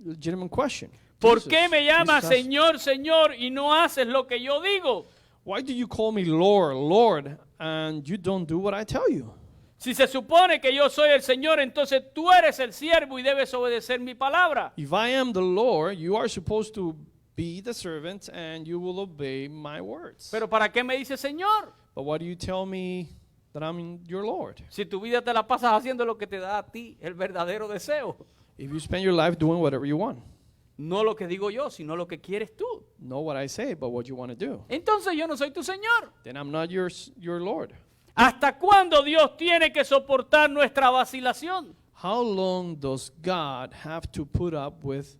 legitimate question. ¿Por Jesus- qué me llamas Jesus asks, Señor, Señor y no haces lo que yo digo? Why do you call me Lord, Lord, and you don't do what I tell you? Si se supone que yo soy el Señor, entonces tú eres el siervo y debes obedecer mi palabra. If I am the Lord, you are supposed to be the servant and you will obey my words. Pero ¿para qué me dice Señor? But why do you tell me that I'm your Lord? Si tu vida te la pasas haciendo lo que te da a ti el verdadero deseo. If you spend your life doing whatever you want. No lo que digo yo, sino lo que quieres tú. Not what I say, but what you want to do. Entonces yo no soy tu Señor. Then I'm not your Lord. ¿Hasta cuándo Dios tiene que soportar nuestra vacilación? How long does God have to put up with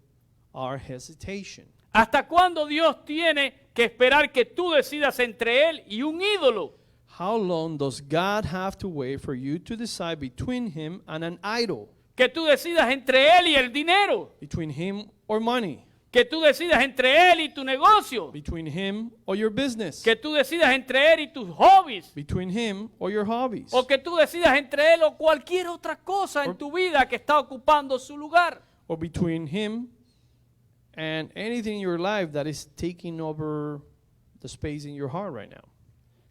our hesitation? ¿Hasta cuándo Dios tiene que esperar que tú decidas entre Él y un ídolo? How long does God have to wait for you to decide between him and an idol? Que tú decidas entre Él y el dinero. Between him or money? Que tú decidas entre Él y tu negocio. Between him or your business? Que tú decidas entre Él y tus hobbies. Between him or your hobbies? O que tú decidas entre Él o cualquier otra cosa en tu vida que está ocupando su lugar. Or between him and anything in your life that is taking over the space in your heart right now.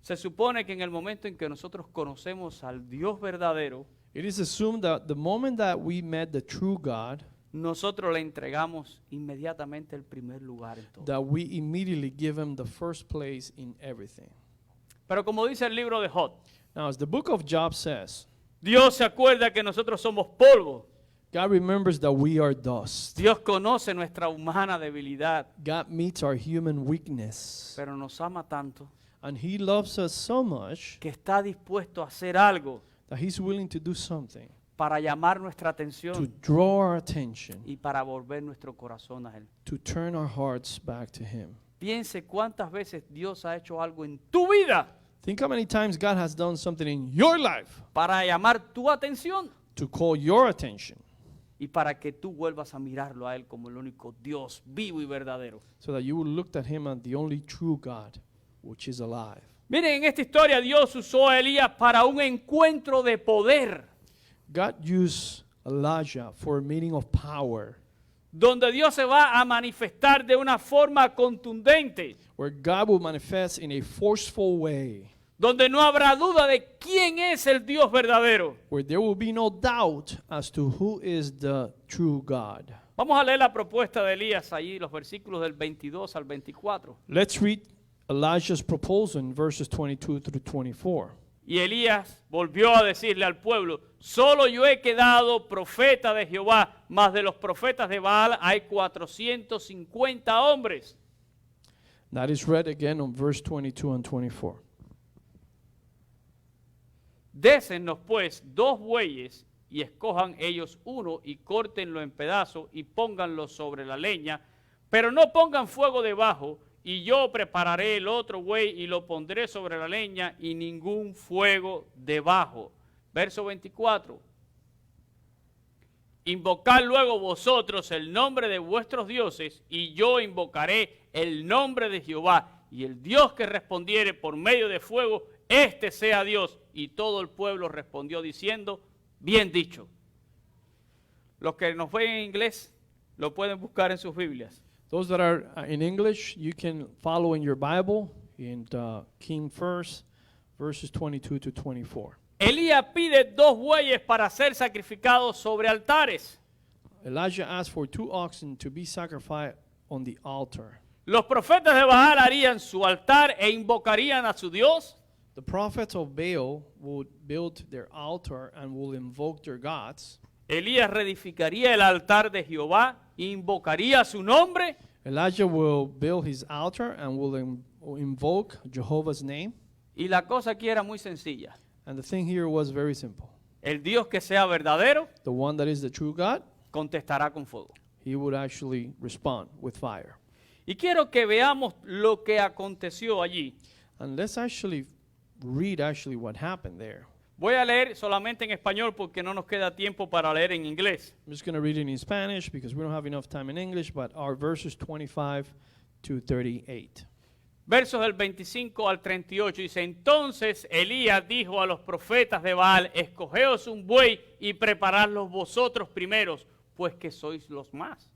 Se supone que en el momento en que nosotros conocemos al Dios verdadero, It is assumed that the moment that we met the true God, nosotros le entregamos inmediatamente el primer lugar en todo. that we immediately give him the first place in everything. Pero como dice el libro de Job, Now, as the book of Job says, Dios se acuerda que nosotros somos polvo. God remembers that we are dust. Dios conoce nuestra humana debilidad, God meets our human weakness. pero nos ama tanto And he loves us so much que está dispuesto a hacer algo that he's willing to do something para llamar nuestra to atención draw our attention, y para volver nuestro corazón a Él. to turn our hearts back to him. Piense cuántas veces Dios ha hecho algo en tu vida Think how many times God has done something in your life para llamar tu atención to call your attention y para que tú vuelvas a mirarlo a Él como el único Dios vivo y verdadero. so that you will look at him as the only true God, which is alive. Miren, en esta historia Dios usó a Elías para un encuentro de poder, God used Elijah for a meeting of power, donde Dios se va a manifestar de una forma contundente, where God will manifest in a forceful way, donde no habrá duda de quién es el Dios verdadero. where there will be no doubt as to who is the true God. Vamos a leer la propuesta de Elías allí, los versículos del 22 al 24. Let's read Elijah's proposal in verses 22 through 24. Y Elías volvió a decirle al pueblo: solo yo he quedado profeta de Jehová, mas de los profetas de Baal hay 450 hombres. That is read again on verse 22 and 24. Désennos pues 2 bueyes y escojan ellos uno y córtenlo en pedazos y pónganlo sobre la leña, pero no pongan fuego debajo, y yo prepararé el otro buey y lo pondré sobre la leña y ningún fuego debajo. Verso 24. Invocad luego vosotros el nombre de vuestros dioses, y yo invocaré el nombre de Jehová, y el Dios que respondiere por medio de fuego, este sea Dios. Y todo el pueblo respondió diciendo: bien dicho. Los que nos ven en inglés lo pueden buscar en sus Biblias. Those that are in English, you can follow in your Bible in King First, verses 22 to 24. Elías pide 2 bueyes para ser sacrificados sobre altares. Elijah asked for 2 oxen to be sacrificed on the altar. Los profetas de Baal harían su altar e invocarían a su Dios. The prophets of Baal would build their altar and will invoke their gods. Elías reedificaría el altar de Jehová e invocaría su nombre. Elijah will build his altar and will invoke Jehovah's name. Y la cosa aquí era muy sencilla. And the thing here was very simple. El Dios que sea verdadero The one that is the true God, contestará con fuego. he would actually respond with fire. Y quiero que veamos lo que aconteció allí. And let's actually read what happened there. Voy a leer solamente en español porque no nos queda tiempo para leer en inglés. I'm just going to read it in Spanish because we don't have enough time in English, but our verses 25 to 38. Versos del 25 al 38 dice: entonces Elías dijo a los profetas de Baal: escogeos un buey y preparadlos vosotros primeros, pues que sois los más,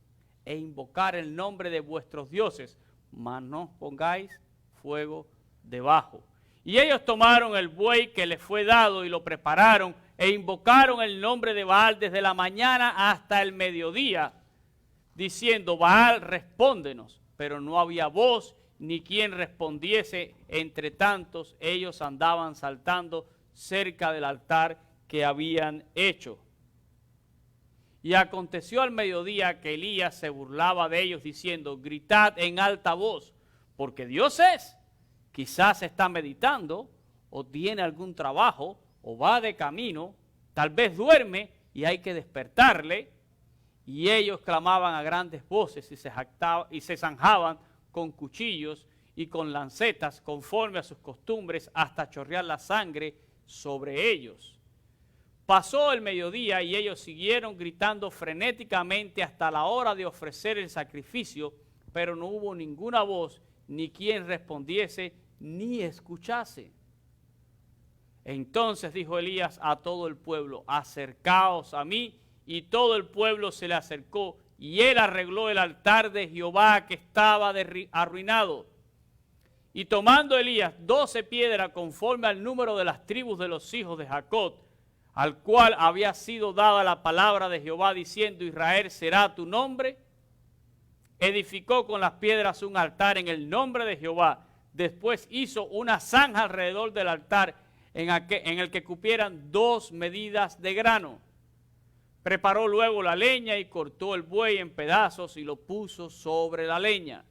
e invocar el nombre de vuestros dioses, mas no pongáis fuego debajo. Y ellos tomaron el buey que les fue dado y lo prepararon, e invocaron el nombre de Baal desde la mañana hasta el mediodía, diciendo: Baal, respóndenos. Pero no había voz ni quien respondiese. Entre tantos ellos andaban saltando cerca del altar que habían hecho. Y aconteció al mediodía que Elías se burlaba de ellos diciendo, gritad en alta voz, porque Dios es. Quizás está meditando, o tiene algún trabajo, o va de camino, tal vez duerme y hay que despertarle. Y ellos clamaban a grandes voces y se zanjaban con cuchillos y con lancetas conforme a sus costumbres hasta chorrear la sangre sobre ellos. Pasó el mediodía y ellos siguieron gritando frenéticamente hasta la hora de ofrecer el sacrificio, pero no hubo ninguna voz, ni quien respondiese, ni escuchase. Entonces dijo Elías a todo el pueblo, acercaos a mí, y todo el pueblo se le acercó, y él arregló el altar de Jehová que estaba arruinado. Y tomando Elías 12 piedras conforme al número de las tribus de los hijos de Jacob, al cual había sido dada la palabra de Jehová diciendo, Israel será tu nombre, edificó con las piedras un altar en el nombre de Jehová. Después hizo una zanja alrededor del altar en el que cupieran 2 medidas de grano. Preparó luego la leña y cortó el buey en pedazos y lo puso sobre la leña.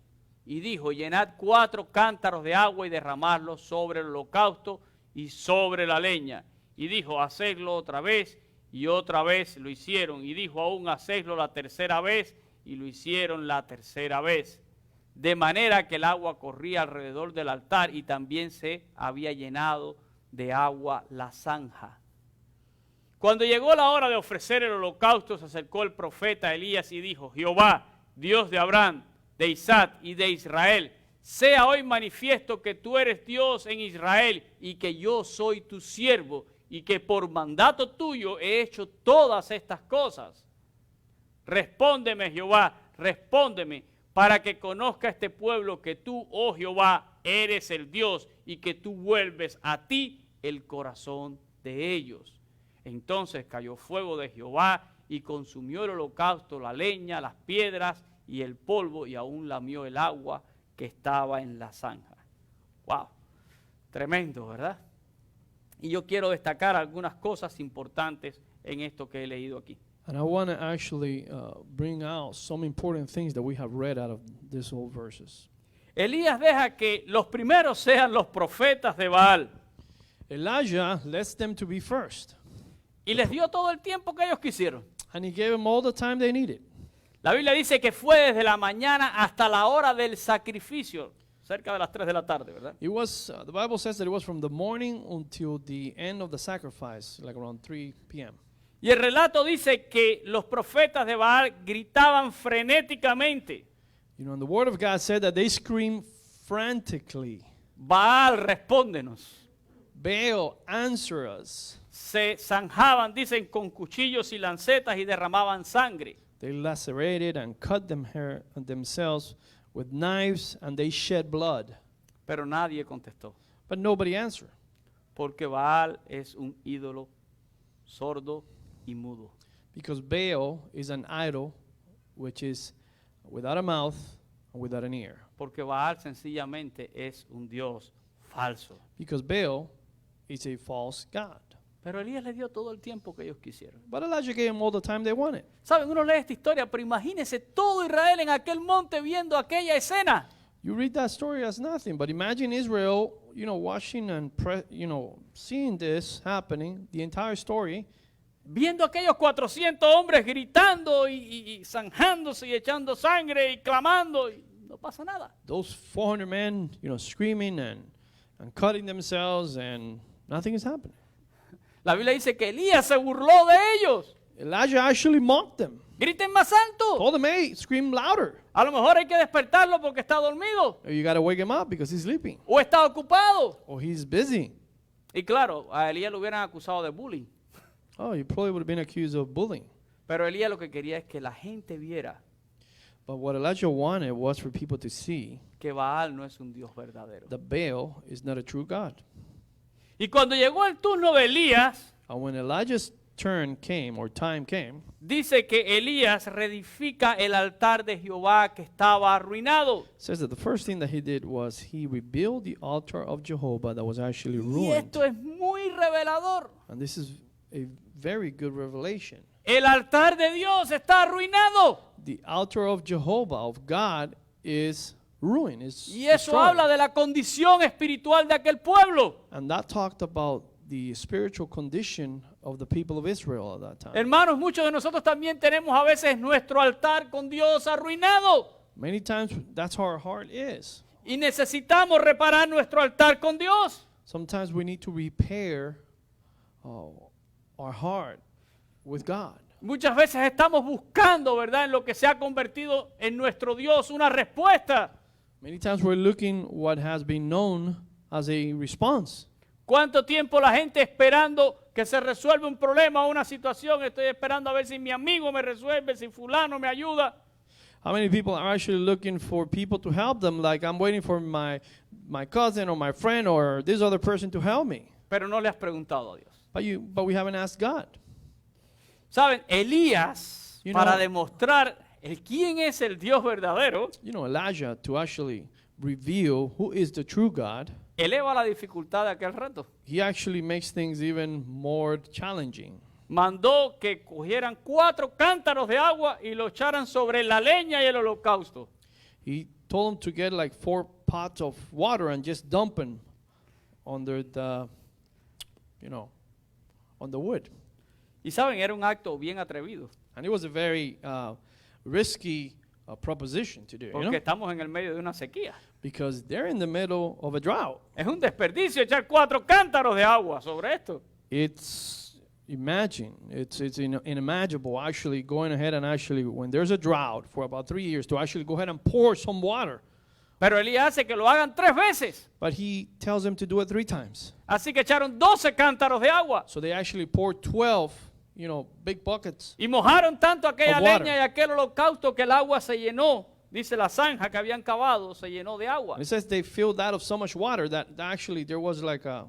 Y dijo, llenad 4 cántaros de agua y derramadlos sobre el holocausto y sobre la leña. Y dijo, hacedlo otra vez, y otra vez lo hicieron. Y dijo aún, hacedlo la tercera vez, y lo hicieron la tercera vez. De manera que el agua corría alrededor del altar, y también se había llenado de agua la zanja. Cuando llegó la hora de ofrecer el holocausto, se acercó el profeta Elías y dijo, Jehová, Dios de Abraham, de Isaac y de Israel, sea hoy manifiesto que tú eres Dios en Israel y que yo soy tu siervo y que por mandato tuyo he hecho todas estas cosas. Respóndeme, Jehová, respóndeme, para que conozca este pueblo que tú, oh Jehová, eres el Dios y que tú vuelves a ti el corazón de ellos. Entonces cayó fuego de Jehová y consumió el holocausto, la leña, las piedras y el polvo, y aún lamió el agua que estaba en la zanja. ¡Wow! Tremendo, ¿verdad? Y yo quiero destacar algunas cosas importantes en esto que he leído aquí. And I want to actually bring out some important things that we have read out of these old verses. Elías deja que los primeros sean los profetas de Baal. Elijah lets them to be first, Y les dio todo el tiempo que ellos quisieron. and he gave them all the time they needed. La Biblia dice que fue desde la mañana hasta la hora del sacrificio, cerca de las 3 de la tarde, ¿verdad? It was, the Bible says that it was from the morning until the end of the sacrifice, like around 3 p.m. Y el relato dice que los profetas de Baal gritaban frenéticamente. You know, and the Word of God said that they screamed frantically, Baal, respóndenos. Baal, answer us. Se zanjaban, dicen, con cuchillos y lancetas y derramaban sangre. They lacerated and cut themselves with knives, and they shed blood. Pero nadie contestó, But nobody answered, porque Baal es un ídolo sordo y mudo. because Baal is an idol which is without a mouth and without an ear. Porque Baal sencillamente es un Dios falso. Because Baal is a false god. Pero Elías le dio todo el tiempo que ellos quisieron. But Elijah gave them all the time they wanted. Saben, uno lee esta historia, pero imagínense todo Israel en aquel monte viendo aquella escena. You read that story as nothing, but imagine Israel, watching and seeing this happening, the entire story, Viendo aquellos 400 hombres gritando y zanjándose y echando sangre y clamando, y no pasa nada. those 400 men, screaming and cutting themselves, and nothing is happening. La Biblia dice que Elías se burló de ellos. Elijah actually mocked them. Griten más alto. Told them, hey, scream louder. A lo mejor hay que despertarlo porque está dormido Or you got to wake him up because he's sleeping. o está ocupado. Or he's busy. Y claro, a Elías lo hubieran acusado de bullying. Oh, you probably would have been accused of bullying. Pero Elías lo que quería es que la gente viera But what Elijah wanted was for people to see que Baal no es un Dios verdadero. that Baal is not a true God. Y cuando llegó el turno de Elías, And when Elijah's turn came, or time came, dice que Elías reedifica el altar de Jehová que estaba arruinado. it says that the first thing that he did was he rebuilt the altar of Jehovah that was actually Y ruined. esto es muy revelador. And this is a very good revelation. el altar de Dios está arruinado. The altar of Jehovah, of God, is ruined. Is Y eso destroyed. habla de la condición espiritual de aquel pueblo. And that talked about the spiritual condition of the people of Israel at that time. Hermanos, muchos de nosotros también tenemos a veces nuestro altar con Dios arruinado. Many times that's how our heart is. Y necesitamos reparar nuestro altar con Dios. Sometimes we need to repair our heart with God. Muchas veces estamos buscando, ¿verdad?, en lo que se ha convertido en nuestro Dios una respuesta. Many times we're looking what has been known as a response. ¿Cuánto tiempo la gente esperando que se resuelva un problema o una situación? Estoy esperando a ver si mi amigo me resuelve, si fulano me ayuda. How many people are actually looking for people to help them? Like, I'm waiting for my cousin or my friend or this other person to help me. Pero no le has preguntado a Dios. But we haven't asked God. ¿Saben? Elías, You para know- demostrar quién es el Dios verdadero, You know, Elijah, to actually reveal who is the true God, eleva la dificultad de aquel reto. he actually makes things even more challenging. Mandó que cogieran 4 cántaros de agua y lo echaran sobre la leña y el holocausto. He told them to get like 4 pots of water and just dump them under the, on the wood. Y saben, era un acto bien atrevido, And it was a very risky proposition to do, you porque know, estamos en el medio de una sequía. because they're in the middle of a drought. Es un desperdicio echar 4 cántaros de agua sobre esto. It's inimaginable actually going ahead and actually, when there's a drought for about 3 years, to actually go ahead and pour some water. Pero Elías hace que lo hagan 3 veces. But he tells them to do it 3 times. Así que echaron 12 cántaros de agua. So they actually poured 12, big buckets. Y mojaron tanto aquella Of water. leña y aquel holocausto que el agua se llenó. Dice la zanja que habían cavado se llenó de agua. And it says they filled that of so much water that actually there was like a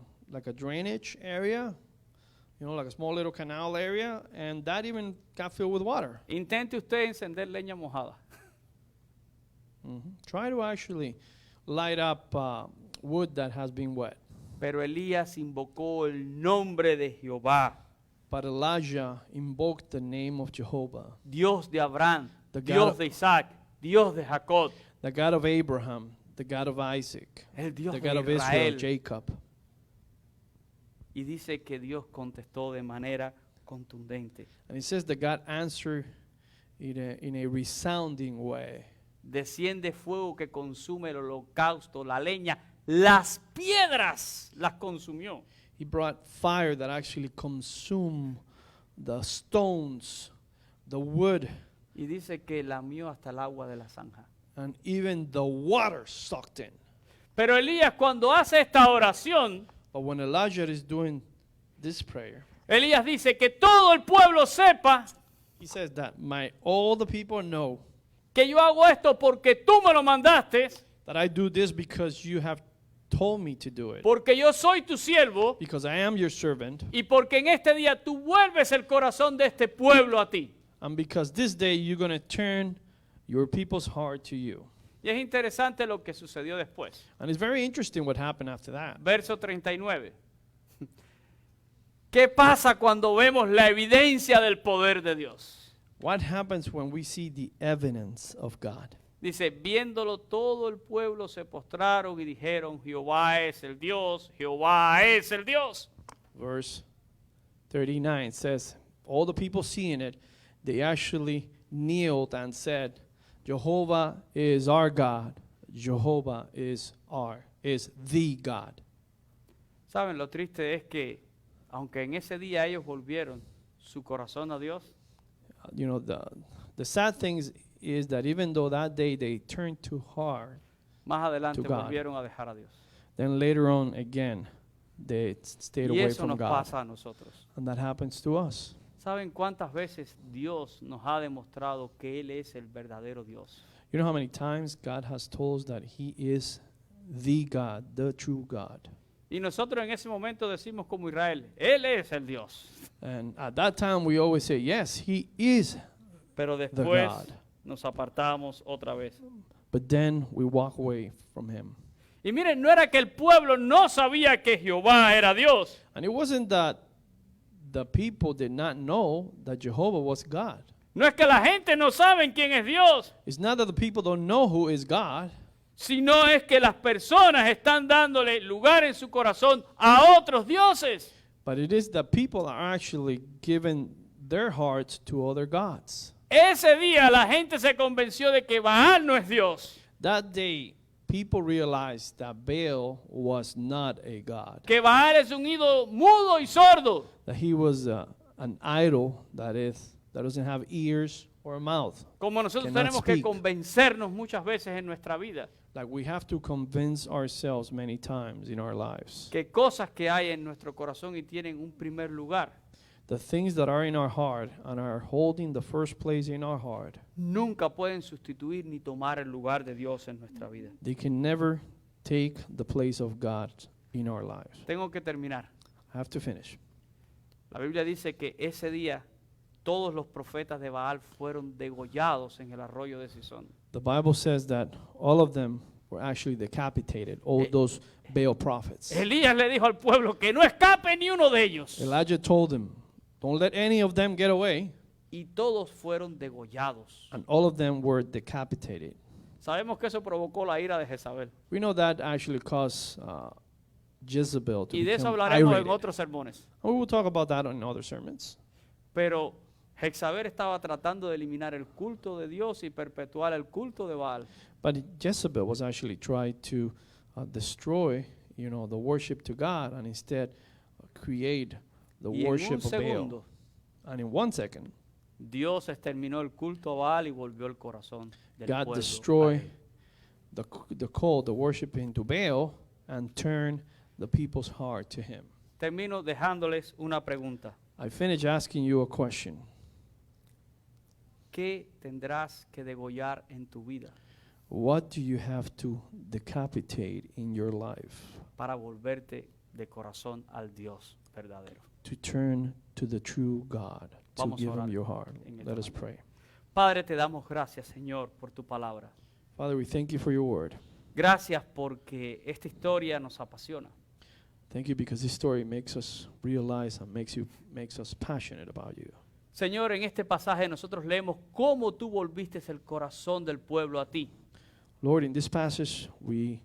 drainage area, like a small little canal area, and that even got filled with water. Intente usted encender leña mojada. Try to actually light up wood that has been wet. Pero Elías invocó el nombre de Jehová, But Elijah invoked the name of Jehovah, Dios de Abraham, The Dios God- de Isaac, Dios de Jacob, the God of Abraham, the God of Isaac, el Dios the de God of Israel, Israel. Jacob. Y dice que Dios contestó de manera contundente. And it says that God answered in a resounding way. Desciende fuego que consume el holocausto, la leña, las piedras las consumió. He brought fire that actually consumed the stones, the wood, Y dice que lamió hasta el agua de la zanja. and even the water sucked in. Pero Elías, cuando hace esta oración, But when Elijah is doing this prayer, Elías dice que todo el pueblo sepa he says that all the people know que yo hago esto porque tú me lo mandaste, that I do this because you have told me to do it. porque yo soy tu siervo Because I am your servant, y porque en este día tú vuelves el corazón de este pueblo a ti. and because this day you're going to turn your people's heart to you. Y es interesante lo que sucedió después. And it's very interesting what happened after that. Verso 39. ¿Qué pasa cuando vemos la evidencia del poder de Dios? What happens when we see the evidence of God? Dice, viéndolo todo el pueblo se postraron y dijeron, Jehová es el Dios, Jehová es el Dios. Verse 39 says, all the people seeing it, they actually kneeled and said, Jehovah is our God. Jehovah is the God. ¿Saben? Lo triste es que, aunque en ese día ellos volvieron su corazón a Dios, The sad thing is that even though that day they turned too hard, más adelante To God. volvieron a dejar a Dios. then later on again, they stayed Y away eso from nos God. pasa a nosotros. And that happens to us. ¿Saben cuántas veces Dios nos ha demostrado que Él es el verdadero Dios? You know how many times God has told us that He is the God, the true God. Y nosotros en ese momento decimos como Israel, Él es el Dios. And at that time we always say, yes, He is. Pero después God. nos apartamos otra vez. But then we walk away from Him. Y miren, no era que el pueblo no sabía que Jehová era Dios. And it wasn't that the people did not know that Jehovah was God. No es que la gente no sabe quién es Dios, It's not that the people don't know who is God, sino es que las personas están dándole lugar en su corazón a otros dioses. but it is that people are actually giving their hearts to other gods. Ese día la gente se convenció de que Baal no es Dios, That day, people realized that Baal was not a god, que Baal es un ídolo mudo y sordo. that he was an idol that doesn't have ears or a mouth. Como nosotros Cannot tenemos que speak. convencernos muchas veces en nuestra vida Like we have to convince ourselves many times in our lives. que cosas que hay en nuestro corazón y tienen un primer lugar, The things that are in our heart and are holding the first place in our heart, nunca pueden sustituir ni tomar el lugar de Dios en nuestra vida. they can never take the place of God in our lives. Tengo que terminar. I have to finish. La Biblia dice que ese día todos los profetas de Baal fueron degollados en el arroyo de Sison. The Bible says that all of them were actually decapitated, all those Baal prophets. Elías le dijo al pueblo que no escape ni uno de ellos. Elijah told them, don't let any of them get away. Y todos fueron degollados. And all of them were decapitated. Sabemos que eso provocó la ira de Jezabel. We know that actually caused Jezebel to Y de eso become hablaremos en irritated. otros sermones. We will talk about that in other sermons. Pero Jezabel estaba tratando de eliminar el culto de Dios y perpetuar el culto de Baal. But Jezebel was actually trying to destroy, the worship to God, and instead create the Y en un worship of Baal. segundo, And in 1 second, Dios exterminó el culto a Baal y volvió el corazón del God pueblo a destroyed él. the call, the worship into Baal, and turned the people's heart to him. Termino dejándoles una pregunta. I finish asking you a question. ¿Qué tendrás que degollar en tu vida What do you have to decapitate in your life para volverte de corazón al Dios verdadero? to turn to the true God, to Vamos a give him orar your heart? en esta Let us mañana. pray. Padre, te damos gracias, Señor, por tu palabra. Father, we thank you for your word. Gracias porque esta historia nos apasiona. Thank you because this story makes us realize and makes us passionate about you. Señor, en este pasaje nosotros leemos cómo tú volviste el corazón del pueblo a ti. Lord, in this passage, we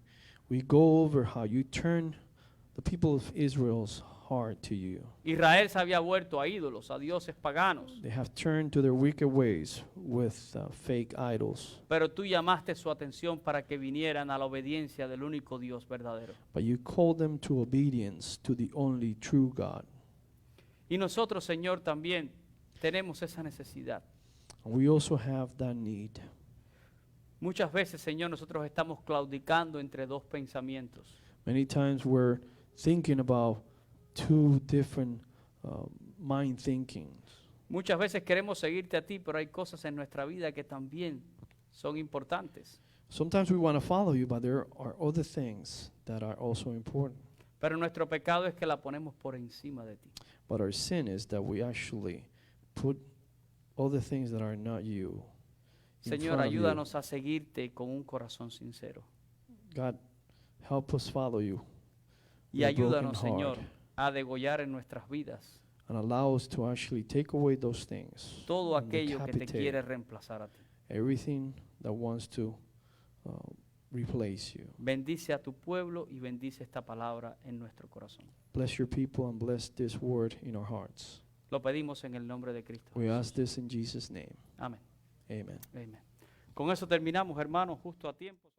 go over how you turn the people of Israel's heart to you. Israel se había vuelto a ídolos, a dioses paganos, They have turned to their wicked ways with fake idols. pero tú llamaste su atención para que vinieran a la obediencia del único Dios verdadero. But you called them to obedience to the only true God. Y nosotros, Señor, también tenemos esa necesidad. And we also have that need. Muchas veces, Señor, nosotros estamos claudicando entre dos pensamientos. Many times we're thinking about two different mind thinkings. Muchas veces queremos seguirte a ti, pero hay cosas en nuestra vida que también son importantes. Sometimes we want to follow you, but there are other things that are also important. Pero nuestro pecado es que la ponemos por encima de ti. But our sin is that we actually put other things that are not you in Señor, front of you. ayúdanos a seguirte con un corazón sincero. God, help us follow you Y with a broken ayúdanos, Señor, heart, a degollar en nuestras vidas and allow us to actually take away those things, todo and aquello que te decapitate quiere reemplazar a ti. everything that wants to replace you. Bendice a tu pueblo y bendice esta palabra en nuestro corazón. Bless your people and bless this word in our hearts. Lo pedimos en el nombre de Cristo. We Jesús. ask this in Jesus' name. Amén. Amen. Amén. Con eso terminamos, hermanos, justo a tiempo.